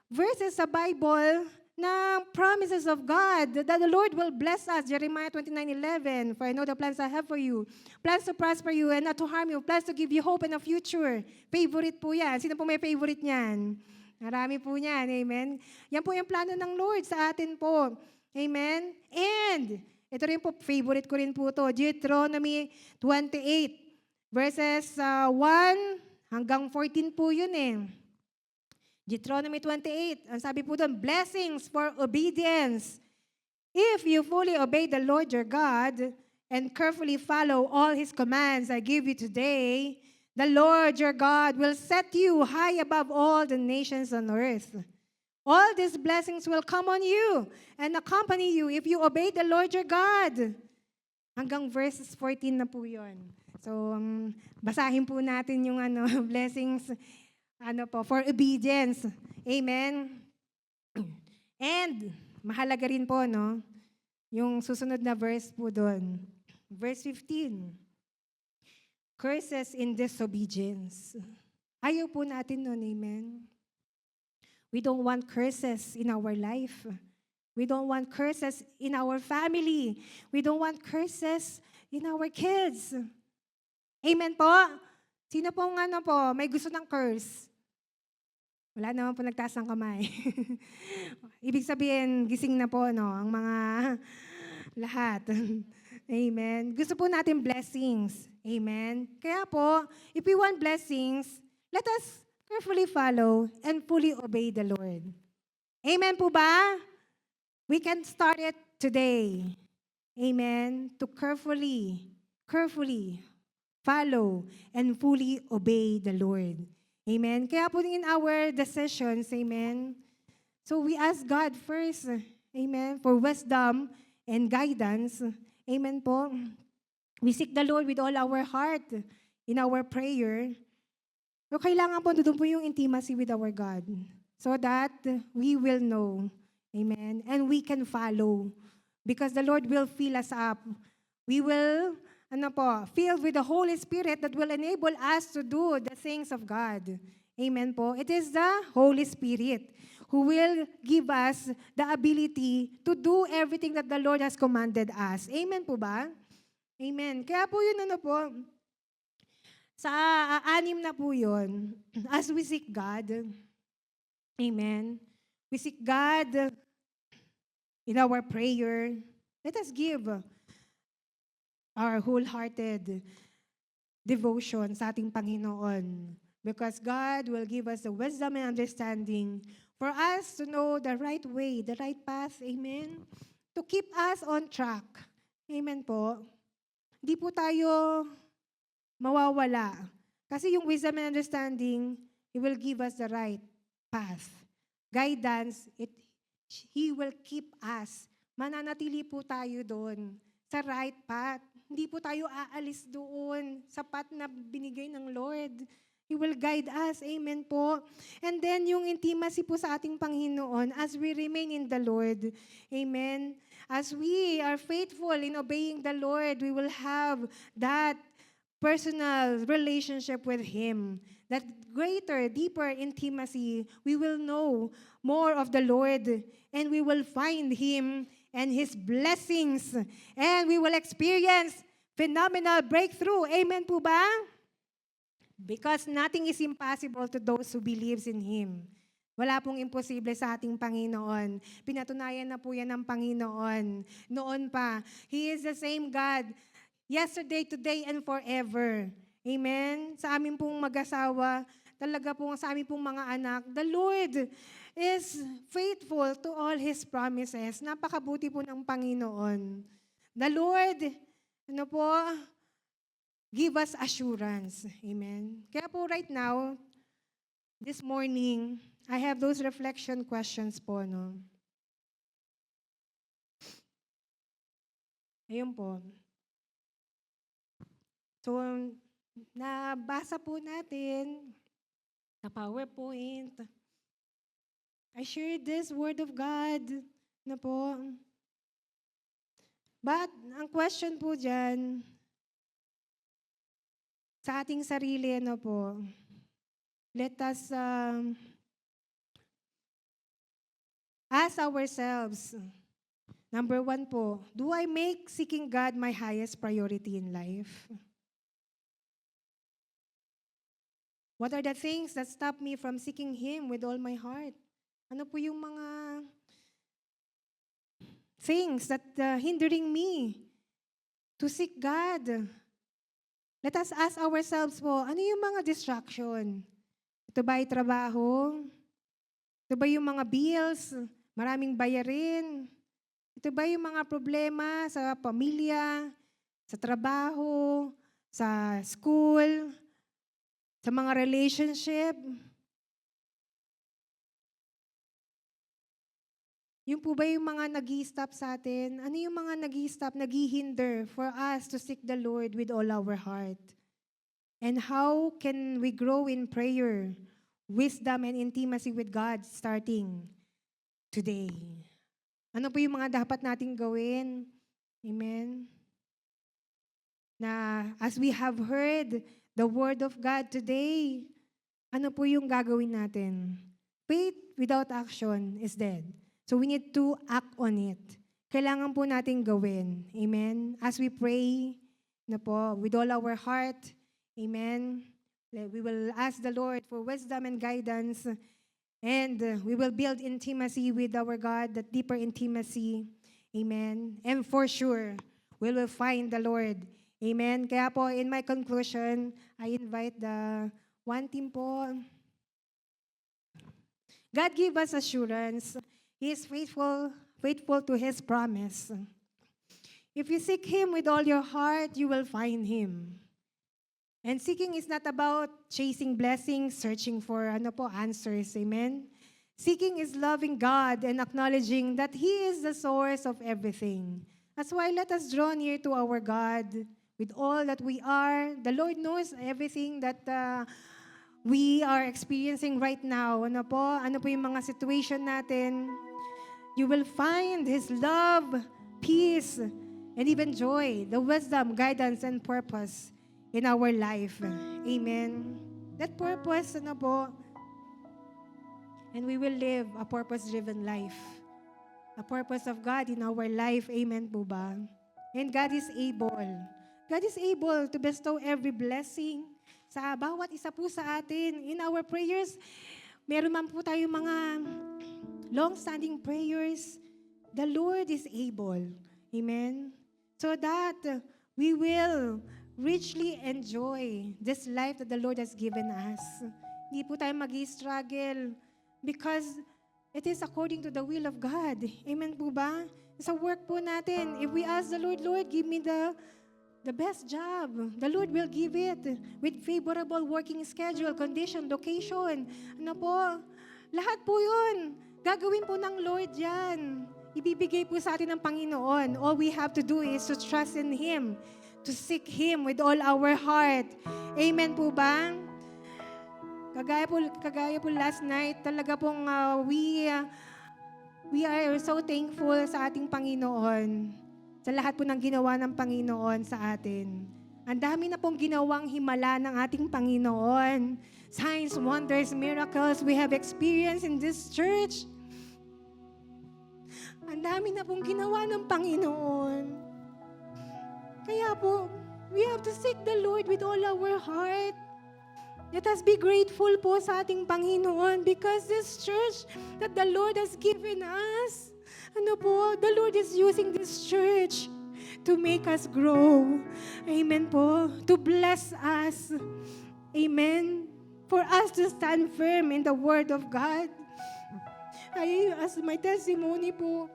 [SPEAKER 1] verses sa Bible na promises of God that the Lord will bless us. Jeremiah 29:11, for I know the plans I have for you. Plans to prosper you and not to harm you. Plans to give you hope and a future. Favorite po yan. Sino po may favorite niyan? Marami po niyan. Amen? Yan po yung plano ng Lord sa atin po. Amen? And, ito rin po, favorite ko rin po to. Deuteronomy 28, verses 1 hanggang 14 po yun eh. Deuteronomy 28, ang sabi po doon, blessings for obedience. If you fully obey the Lord your God and carefully follow all His commands I give you today, the Lord your God will set you high above all the nations on earth. All these blessings will come on you and accompany you if you obey the Lord your God. Hanggang verses 14 na po yun. So, basahin po natin yung blessings for obedience. Amen. And mahalaga rin po, no? Yung susunod na verse po doon. Verse 15. Curses in disobedience. Ayaw po natin nun, amen? We don't want curses in our life. We don't want curses in our family. We don't want curses in our kids. Amen po? Sino pong may gusto ng curse? Wala naman po nagtaas ng kamay. Ibig sabihin, gising na po, no? Ang mga lahat. Amen. Gusto po natin blessings. Amen. Kaya po, if we want blessings, let us carefully follow, and fully obey the Lord. Amen po ba? We can start it today. Amen. To carefully follow and fully obey the Lord. Amen. Kaya po in our decisions, amen, so we ask God first, amen, for wisdom and guidance. Amen po. We seek the Lord with all our heart in our prayer. So kailangan po doon po yung intimacy with our God so that we will know. Amen. And we can follow because the Lord will fill us up. We will filled with the Holy Spirit that will enable us to do the things of God. Amen po. It is the Holy Spirit who will give us the ability to do everything that the Lord has commanded us. Amen po ba? Amen. Kaya po yun sa anim na po yun, as we seek God, amen, we seek God in our prayer, let us give our wholehearted devotion sa ating Panginoon. Because God will give us the wisdom and understanding for us to know the right way, the right path, amen? To keep us on track. Amen po. Hindi po tayo mawawala. Kasi yung wisdom and understanding, He will give us the right path. Guidance, He will keep us. Mananatili po tayo doon sa right path. Hindi po tayo aalis doon sa path na binigay ng Lord. He will guide us. Amen po. And then yung intimacy po sa ating Panginoon as we remain in the Lord. Amen. As we are faithful in obeying the Lord, we will have that personal relationship with Him. That greater, deeper intimacy, we will know more of the Lord and we will find Him and His blessings and we will experience phenomenal breakthrough. Amen po ba? Because nothing is impossible to those who believes in Him. Wala pong imposible sa ating Panginoon. Pinatunayan na po yan ng Panginoon. Noon pa, He is the same God, yesterday, today, and forever. Amen? Sa amin pong mag-asawa, talaga po sa amin pong mga anak, the Lord is faithful to all His promises. Napakabuti po ng Panginoon. The Lord, give us assurance. Amen? Kaya po right now, this morning, I have those reflection questions po, no? Ayun po. So, nabasa po natin sa PowerPoint. I shared this Word of God na po. But, ang question po dyan, sa ating sarili, let us ask ourselves, number 1 po, do I make seeking God my highest priority in life? What are the things that stop me from seeking Him with all my heart? Ano po yung mga things that hindering me to seek God? Let us ask ourselves po, ano yung mga distraction? Ito ba ay trabaho? Ito ba yung mga bills? Maraming bayarin? Ito ba yung mga problema sa pamilya, sa trabaho, sa school, sa mga relationship? Yung po ba yung mga nag-i-stop sa atin? Ano yung mga nag-i-stop, nag-i-hinder for us to seek the Lord with all our heart? And how can we grow in prayer, wisdom, and intimacy with God starting today? Ano po yung mga dapat nating gawin? Amen? Na as we have heard the Word of God today, ano po yung gagawin natin? Faith without action is dead. So we need to act on it. Kailangan po natin gawin. Amen? As we pray with all our heart, amen, we will ask the Lord for wisdom and guidance, and we will build intimacy with our God, that deeper intimacy. Amen? And for sure, we will find the Lord. Amen? Kaya po, in my conclusion, I invite the one team po God give us assurance. He is faithful to His promise. If you seek Him with all your heart, you will find Him. And seeking is not about chasing blessings, searching for answers. Amen? Seeking is loving God and acknowledging that He is the source of everything. That's why let us draw near to our God with all that we are. The Lord knows everything that we are experiencing right now. Ano po yung mga situation natin. You will find His love, peace, and even joy, the wisdom, guidance, and purpose in our life. Amen. That purpose, and we will live a purpose-driven life. A purpose of God in our life. Amen po ba? And God is able. God is able to bestow every blessing sa bawat isa po sa atin. In our prayers, meron man po tayong mga long-standing prayers. The Lord is able. Amen? So that we will richly enjoy this life that the Lord has given us. Hindi po tayo mag-struggle because it is according to the will of God. Amen po ba? Sa work po natin, if we ask the Lord, Lord, give me the best job, the Lord will give it with favorable working schedule, condition, location. Lahat po yun. Gagawin po ng Lord yan. Ibibigay po sa atin ng Panginoon. All we have to do is to trust in Him, to seek Him with all our heart. Amen po ba? Kagaya po last night, talaga pong we are so thankful sa ating Panginoon, sa lahat po ng ginawa ng Panginoon sa atin. Ang dami na pong ginawang himala ng ating Panginoon. Signs, wonders, miracles we have experienced in this church. Ang dami na pong ginawa ng Panginoon. Kaya po, we have to seek the Lord with all our heart. Let us be grateful po sa ating Panginoon because this church that the Lord has given us, the Lord is using this church to make us grow. Amen po. To bless us. Amen. For us to stand firm in the Word of God. As my testimony po,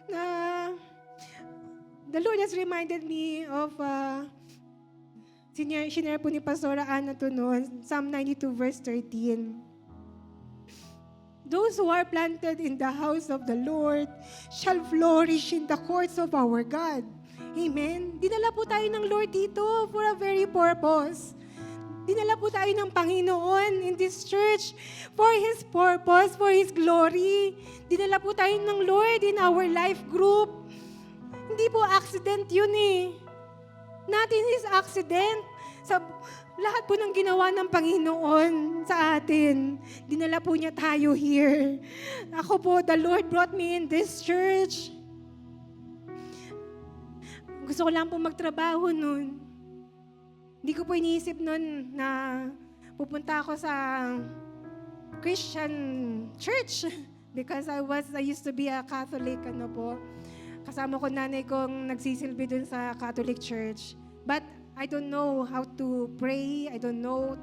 [SPEAKER 1] na the Lord has reminded me of sinare po ni Pastora Ana to noon, Psalm 92 verse 13. Those who are planted in the house of the Lord shall flourish in the courts of our God. Amen? Dinala po tayo ng Lord dito for a very purpose. Dinala po tayo ng Panginoon in this church for His purpose, for His glory. Dinala po tayo ng Lord in our life group. Hindi po accident yun eh. Nothing is accident. Sa lahat po ng ginawa ng Panginoon sa atin, dinala po niya tayo here. Ako po, the Lord brought me in this church. Gusto ko lang po magtrabaho nun. Hindi ko po iniisip nun na pupunta ako sa Christian church because I used to be a Catholic, Kasama ko nanay kong nagsisilbi dun sa Catholic Church. But I don't know how to pray. I don't know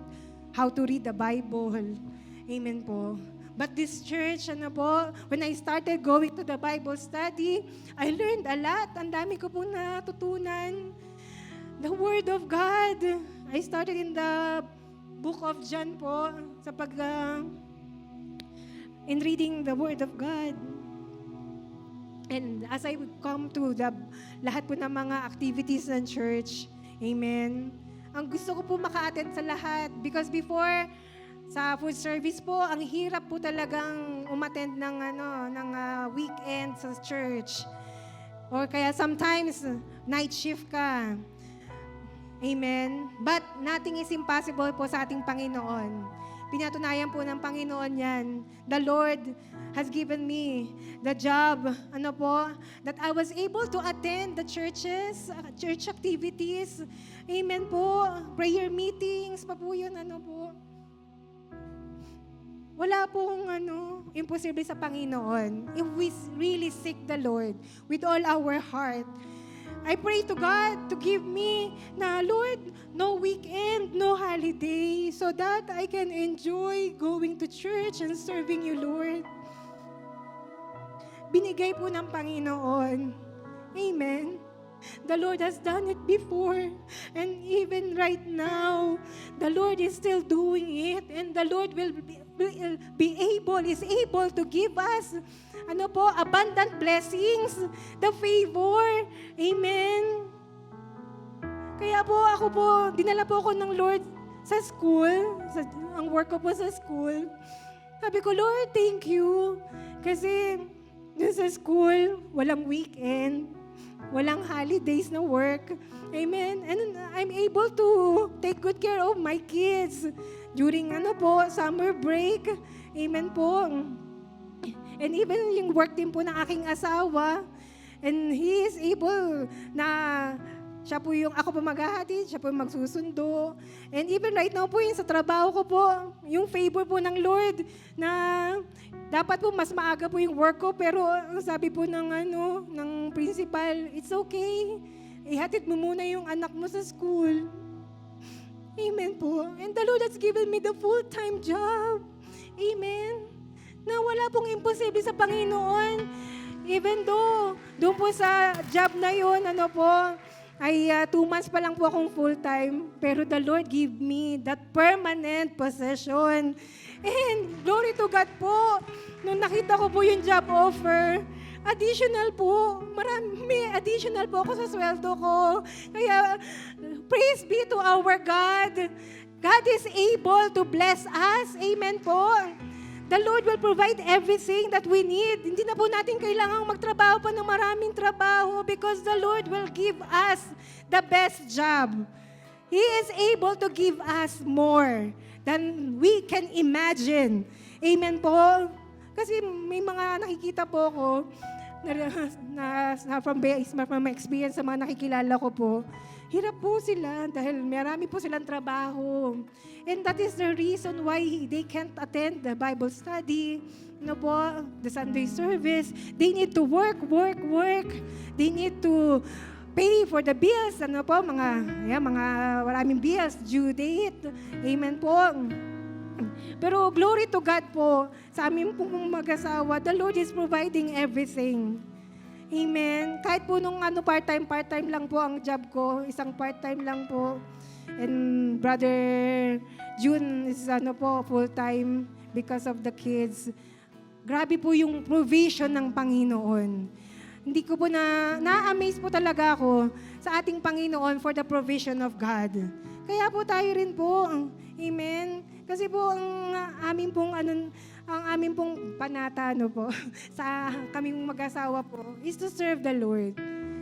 [SPEAKER 1] how to read the Bible. Amen po. But this church, when I started going to the Bible study, I learned a lot. Ang dami ko pong natutunan. The Word of God. I started in the book of John po, in reading the Word of God. And as I would come to lahat po ng mga activities ng church, amen, ang gusto ko po maka-attend sa lahat. Because before, sa food service po, ang hirap po talagang umattend ng weekend sa church. Or kaya sometimes, night shift ka. Amen. But nothing is impossible po sa ating Panginoon. Pinatunayan po ng Panginoon yan. The Lord has given me the job, that I was able to attend the church activities. Amen po. Prayer meetings pa po yun, Wala pong imposible sa Panginoon. If we really seek the Lord with all our heart, I pray to God to give me na, Lord, no weekend, no holiday, so that I can enjoy going to church and serving you, Lord. Binigay po ng Panginoon. Amen. The Lord has done it before, and even right now, the Lord is still doing it, and the Lord is able to give us, abundant blessings, the favor. Amen. Kaya po, dinala po ako ng Lord sa school, ang work ko po sa school. Sabi ko, Lord, thank you. Kasi dun sa school, walang weekend. Walang holidays na work. Amen. And I'm able to take good care of my kids during summer break. Amen po. And even yung work din po ng aking asawa. And he is able na ako po maghahatid, siya po magsusundo. And even right now po, sa trabaho ko po, yung favor po ng Lord na dapat po mas maaga po yung work ko, pero ang sabi po ng principal, it's okay. Ihatid mo muna yung anak mo sa school. Amen po. And the Lord has given me the full-time job. Amen. Na wala pong imposible sa Panginoon. Even though, doon po sa job na yun, ay 2 months pa lang po akong full-time, pero the Lord give me that permanent possession. And glory to God po, nung nakita ko po yung job offer, additional po, may additional po ako sa sweldo ko. Kaya, praise be to our God. God is able to bless us. Amen po. The Lord will provide everything that we need. Hindi na po natin kailangang magtrabaho pa ng maraming trabaho because the Lord will give us the best job. He is able to give us more than we can imagine. Amen po? Kasi may mga nakikita po ako from my experience sa mga nakikilala ko po, hirap po sila dahil marami po silang trabaho. And that is the reason why they can't attend the Bible study, the Sunday service. They need to work. They need to pay for the bills, mga maraming bills, due date. Amen po. Pero glory to God po, sa amin pong mag-asawa, the Lord is providing everything. Amen. Kahit po nung part-time lang po ang job ko, isang part-time lang po. And Brother June is full-time because of the kids. Grabe po yung provision ng Panginoon. Hindi ko po na-amaze po talaga ako sa ating Panginoon for the provision of God. Kaya po tayo rin po. Amen. Kasi po ang aming pong panata sa kaming mag-asawa po is to serve the Lord.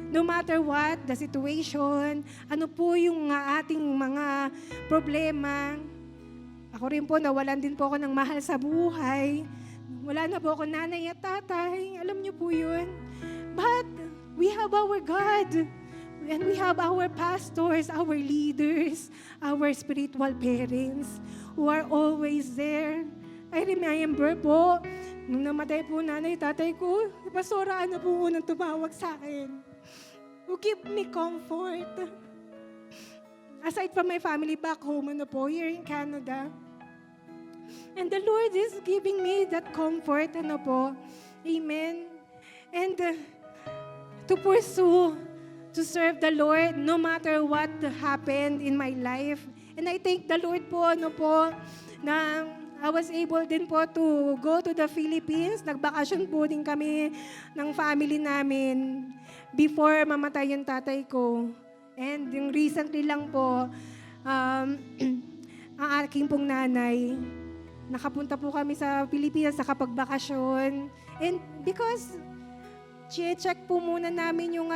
[SPEAKER 1] No matter what the situation, ano po yung ating mga problema. Ako rin po, nawalan din po ako ng mahal sa buhay. Wala na po ako nanay at tatay. Alam niyo po yun. But we have our God. And we have our pastors, our leaders, our spiritual parents who are always there. I remember po, nung namatay po nanay, tatay ko, Pastora Ana po unang tumawag sa akin. Who give me comfort. Aside from my family back home, here in Canada. And the Lord is giving me that comfort, Amen. And to pursue, to serve the Lord no matter what happened in my life. And I thank the Lord po, na I was able din po to go to the Philippines. Nagbakasyon po din kami ng family namin before mamatay yung tatay ko. And yung recently lang po, ang aking pong nanay, nakapunta po kami sa Pilipinas, nakapagbakasyon. And because check po muna namin yung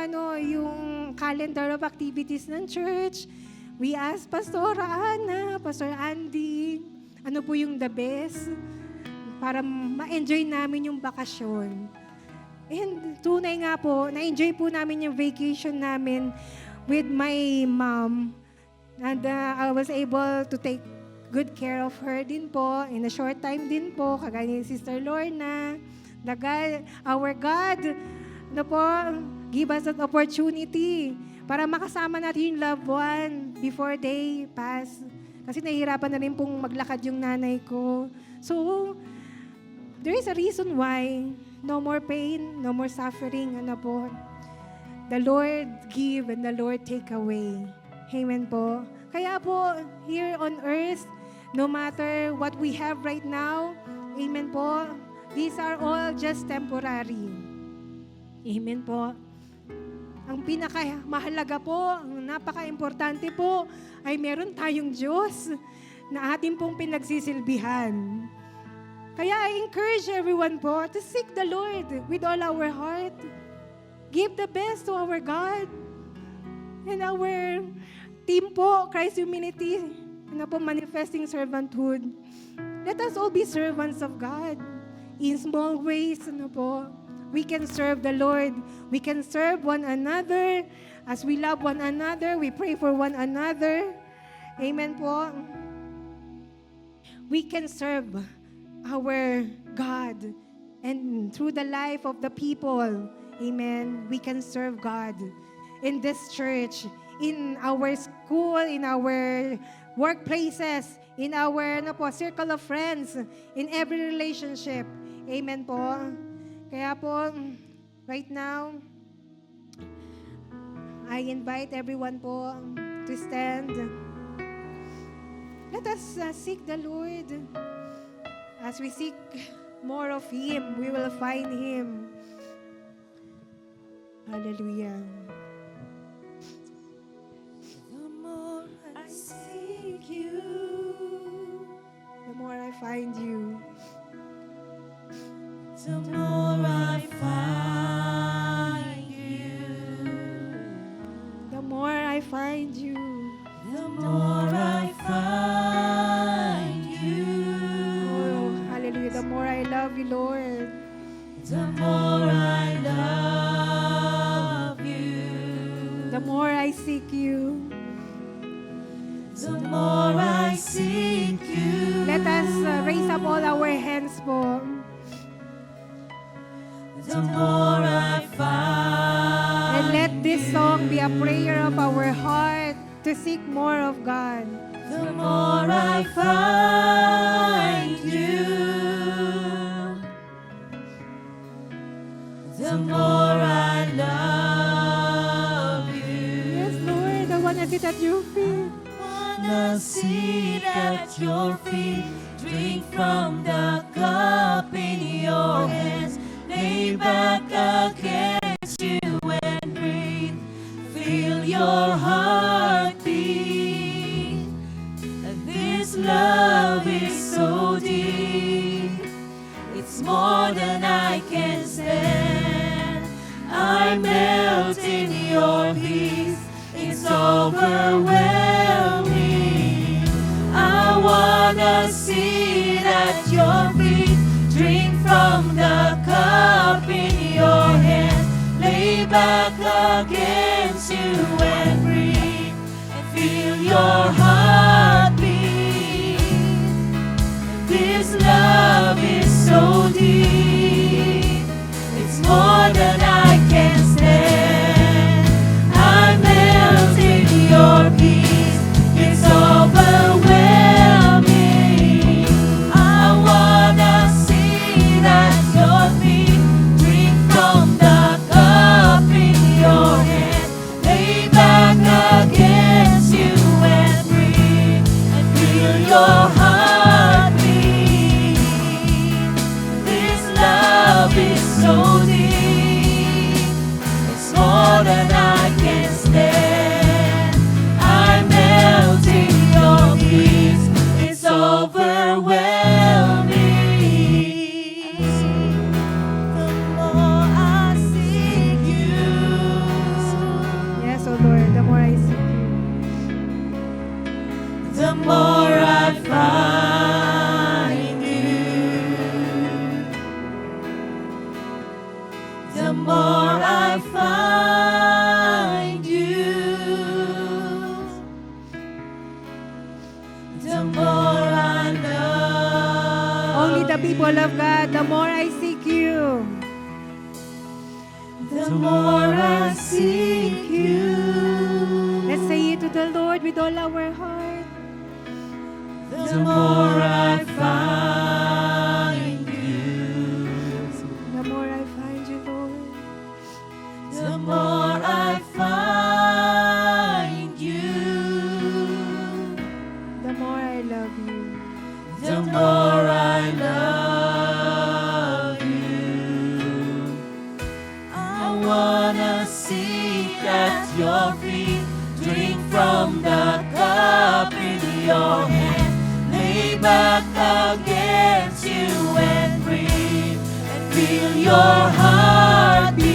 [SPEAKER 1] calendar of activities ng church. We asked Pastora Ana, Pastor Andy, ano po yung the best para ma-enjoy namin yung bakasyon. And tunay nga po, na-enjoy po namin yung vacation namin with my mom. And I was able to take good care of her din po in a short time din po, kagaya ni Sister Lorna. Our God ano po, give us an opportunity para makasama natin yung loved one before they pass. Kasi nahihirapan na rin pong maglakad yung nanay ko. So, there is a reason why no more pain, no more suffering, ano po. The Lord give and the Lord take away. Amen po. Kaya po, here on earth, no matter what we have right now, amen po, these are all just temporary. Amen po. Ang pinakamahalaga po, ang napaka-importante po, ay meron tayong Diyos na ating pong pinagsisilbihan. Kaya I encourage everyone po to seek the Lord with all our heart. Give the best to our God. And our team po, Christ Humility, ano po, manifesting servanthood. Let us all be servants of God. In small ways, ano po, we can serve the Lord. We can serve one another. As we love one another, we pray for one another. Amen po. We can serve our God. And through the life of the people, amen, we can serve God. In this church, in our school, in our workplaces, in our ano po, circle of friends, in every relationship. Amen po. Kaya po, right now, I invite everyone po to stand. Let us seek the Lord. As we seek more of Him, we will find Him. Hallelujah. The more I seek You, the more I find You.
[SPEAKER 2] The more I find You,
[SPEAKER 1] The more I find You,
[SPEAKER 2] the more I find You,
[SPEAKER 1] oh, hallelujah, the more I love You, Lord.
[SPEAKER 2] the more I love You,
[SPEAKER 1] The more I seek You.
[SPEAKER 2] the more I seek You.
[SPEAKER 1] Let us raise up all our hands po.
[SPEAKER 2] The more I find
[SPEAKER 1] And let this song be a prayer of our heart to seek more of God.
[SPEAKER 2] the more I find You, the more I love You.
[SPEAKER 1] Yes, Lord, I want to sit at Your feet.
[SPEAKER 2] Wanna sit at Your feet, drink from the cup in Your hands, lay back against You and breathe, feel Your heartbeat. This love is so deep, it's more than I can stand. I melt in Your peace, it's overwhelming. I wanna sit at Your feet, drink from the cup in Your hand, lay back against You and breathe, and feel Your heartbeat. This love is so deep, it's more than I can stand. I melt in Your peace, it's overwhelming. I wanna sit at Your feet, drink from the cup in Your hand, lay back against You and breathe, and feel Your heartbeat. This love is so deep, it's more than I can stand. I melt in Your peace, it's overwhelming. The more I seek You,
[SPEAKER 1] Yes, oh Lord, the more I seek You.
[SPEAKER 2] the more I find You, the more I find You, the more I love
[SPEAKER 1] Only the people of God, the more I seek You.
[SPEAKER 2] the more I seek you.
[SPEAKER 1] Let's say it to the Lord with all our heart.
[SPEAKER 2] The more I find you,
[SPEAKER 1] The more I find you, Lord.
[SPEAKER 2] the more I find you,
[SPEAKER 1] The more I love you.
[SPEAKER 2] the more I love you. I wanna sit at your feet, drink from the cup in your hand, lay back against you and breathe and feel your heartbeat.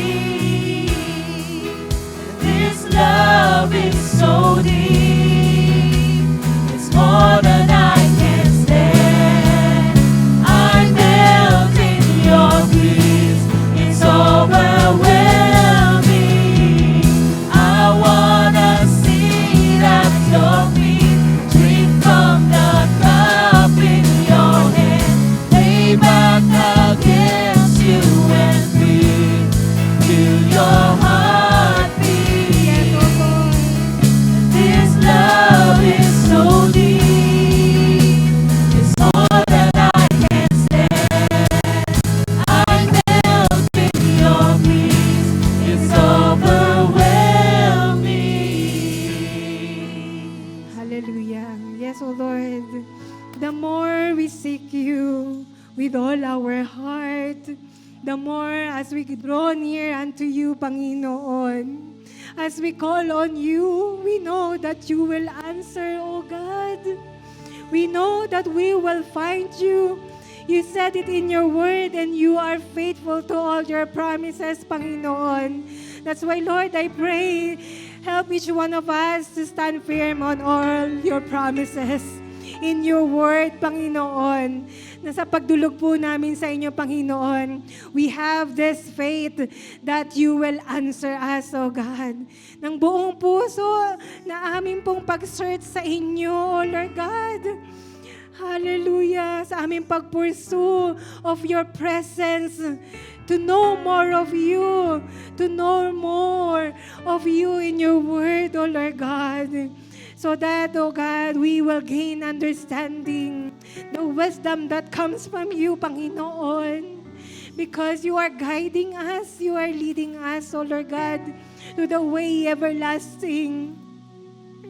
[SPEAKER 2] This love is so deep, it's more than I can stand. I melt in your peace, it's overwhelming. I wanna sit at your feet, drink from the cup in your hand, lay back against you and breathe, feel your heartbeat. This love is so deep, it's more than I can stand. I melt in your peace, it's overwhelming.
[SPEAKER 1] Hallelujah. Yes, O Lord. The more we seek you with all our heart, the more as we draw near unto you, Panginoon. As we call on you, we know that you will answer, O God. We know that we will find you. You said it in your word and you are faithful to all your promises, Panginoon. That's why, Lord, I pray, help each one of us to stand firm on all your promises in your word, Panginoon. Nasa pagdulog po namin sa inyo, Panginoon, we have this faith that you will answer us, O God. Ng buong puso na amin pong pag-search sa inyo, O Lord God. Hallelujah! Sa aming pag-pursue of your presence, to know more of you, to know more of you in your word, O Lord God. So that, O God, we will gain understanding, the wisdom that comes from you, Panginoon. Because you are guiding us, you are leading us, O Lord God, to the way everlasting.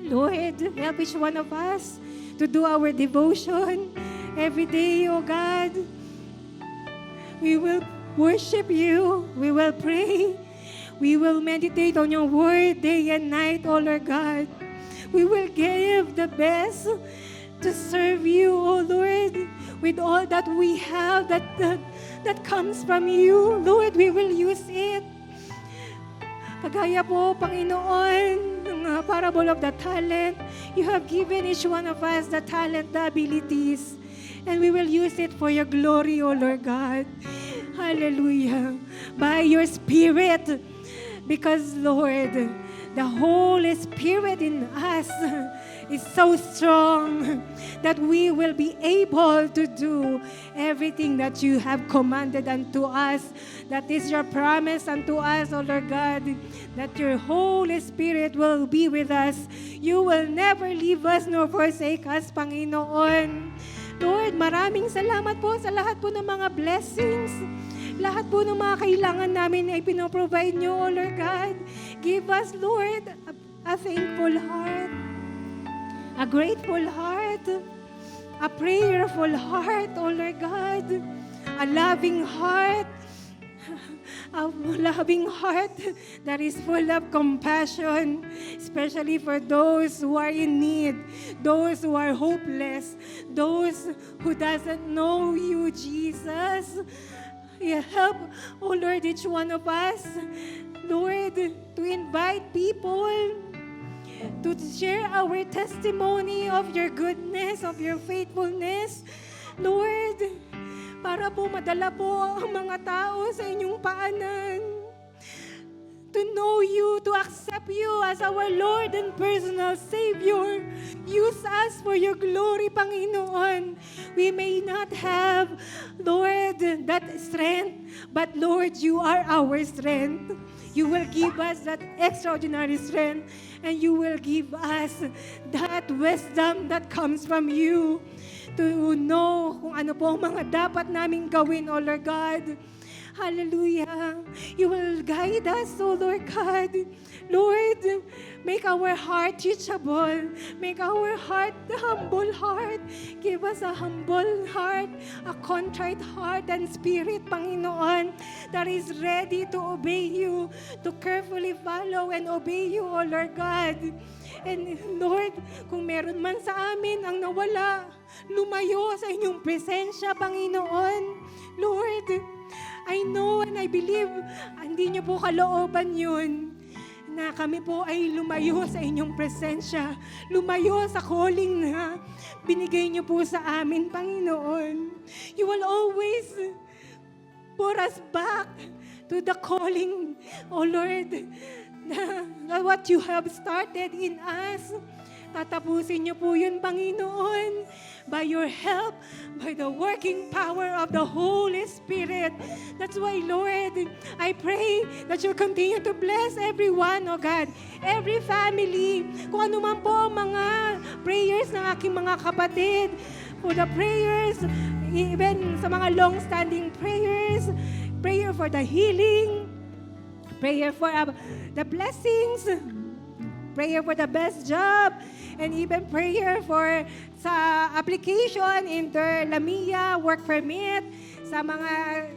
[SPEAKER 1] Lord, help each one of us to do our devotion every day, O God. We will worship you. We will pray. We will meditate on your word day and night, O Lord God. We will give the best to serve you, O Lord, with all that we have that comes from you. Lord, we will use it. Kagaya po, Panginoon, ng parable of the talent, you have given each one of us the talent, the abilities, and we will use it for your glory, O Lord God. Hallelujah. By your Spirit, because, Lord, the Holy Spirit in us is so strong that we will be able to do everything that you have commanded unto us. That is your promise unto us, O Lord God, that your Holy Spirit will be with us. You will never leave us nor forsake us, Panginoon. Lord, maraming salamat po sa lahat po ng mga blessings. Lahat po ng mga kailangan namin ay pinoprovide nyo, O Lord God. Give us, Lord, a thankful heart, a grateful heart, a prayerful heart, O Lord God, a loving heart, that is full of compassion, especially for those who are in need, those who are hopeless, those who doesn't know you, Jesus. Help, oh Lord, each one of us, Lord, to invite people to share our testimony of your goodness, of your faithfulness. Lord, para po madala po ang mga tao sa inyong paanan to know you, to accept you as our Lord and personal Savior. Use us for your glory, Panginoon. We may not have, Lord, that strength, but Lord, you are our strength. You will give us that extraordinary strength, and you will give us that wisdom that comes from you to know kung ano po ang mga dapat naming gawin, O Lord God. Hallelujah. You will guide us, O Lord God. Lord, make our heart teachable. Make our heart a humble heart. Give us a humble heart, a contrite heart and spirit, Panginoon, that is ready to obey you, to carefully follow and obey you, O Lord God. And Lord, kung meron man sa amin ang nawala, lumayo sa inyong presensya, Panginoon. Lord, I know and I believe, hindi niyo po kalooban yun, na kami po ay lumayo sa inyong presensya, lumayo sa calling na binigay niyo po sa amin, Panginoon. You will always put us back to the calling, O Lord, na what you have started in us. Tatapusin niyo po yun, Panginoon, by your help, by the working power of the Holy Spirit. That's why, Lord, I pray that you'll continue to bless everyone, oh God, every family. Kung ano man po ang mga prayers ng aking mga kapatid, for the prayers, even sa mga long-standing prayers, prayer for the healing, prayer for the blessings, prayer for the best job, and even prayer for sa application, Lamia, work permit, sa mga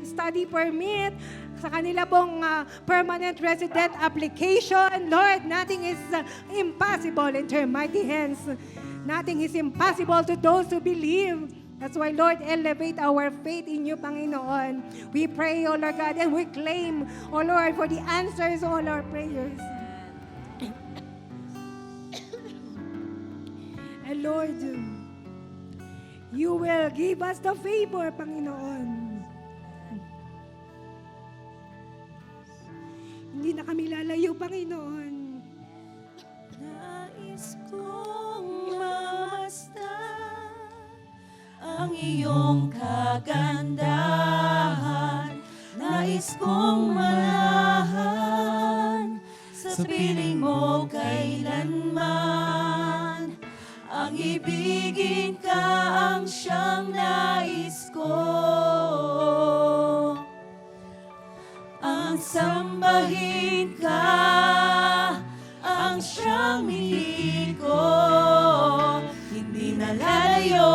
[SPEAKER 1] study permit, sa kanila pong permanent resident application. Lord, nothing is impossible in your mighty hands. Nothing is impossible to those who believe. That's why, Lord, elevate our faith in you, Panginoon. We pray, O Lord God, and we claim, O Lord, for the answers to all our prayers. And Lord, you will give us the favor, Panginoon. Hindi na kami lalayo, Panginoon.
[SPEAKER 2] Nais kong mamasdan ang iyong kagandahan. Nais kong malahan sa piling mo kailanman. Ang ibigin ka ang siyang nais ko. Ang sambahin ka ang siyang mili ko. Hindi na lalayo.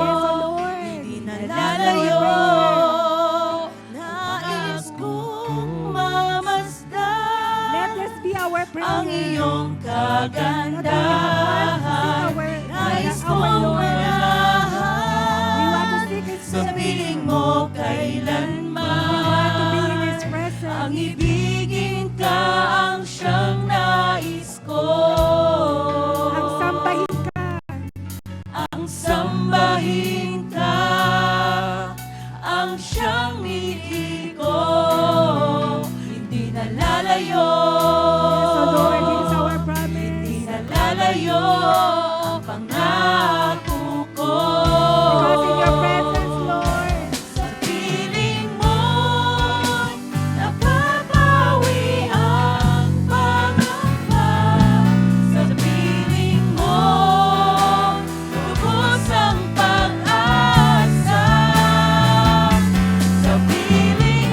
[SPEAKER 1] Yes, O Lord.
[SPEAKER 2] Hindi na lalayo. Nais kong mamasdan
[SPEAKER 1] Let this be our prayer.
[SPEAKER 2] ang iyong kagandahan. Nais kong malahan sa piling mo kailanman. Ang ibigin ka ang siyang nais ko.
[SPEAKER 1] Ang sambahin ka.
[SPEAKER 2] Ang sambahin ka ang siyang mili ko. Hindi na lalayo.
[SPEAKER 1] Yes, O Lord, it is our promise.
[SPEAKER 2] Hindi na lalayo ang pangako ko.
[SPEAKER 1] Because in your presence, Lord,
[SPEAKER 2] Sa piling mo, napapawi ang pangamba. Sa piling mo, lubos ang pag-asa. Sa piling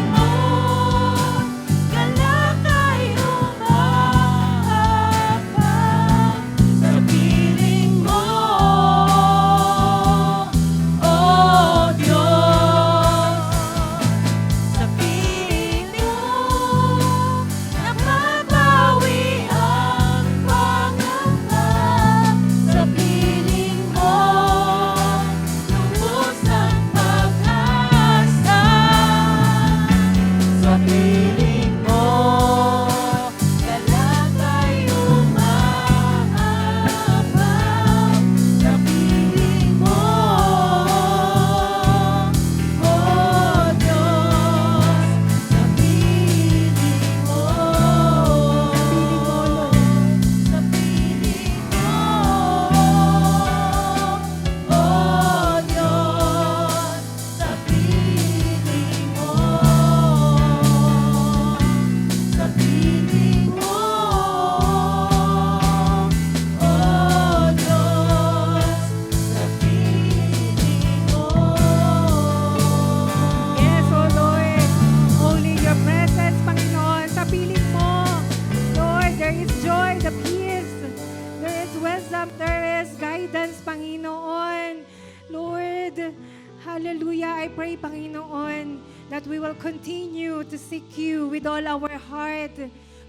[SPEAKER 1] that we will continue to seek you with all our heart,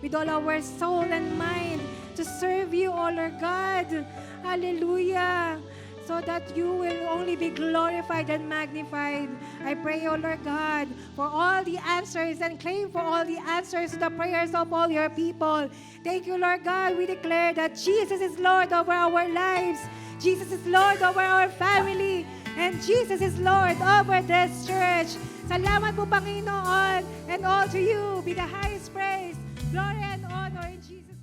[SPEAKER 1] with all our soul and mind, to serve you, O Lord God. Hallelujah. So that you will only be glorified and magnified. I pray, O Lord God, for all the answers and claim for all the answers to the prayers of all your people. Thank you, Lord God. We declare that Jesus is Lord over our lives. Jesus is Lord over our family. And Jesus is Lord over this church. Salamat po, Panginoon. And all to you be the highest praise, glory, and honor in Jesus'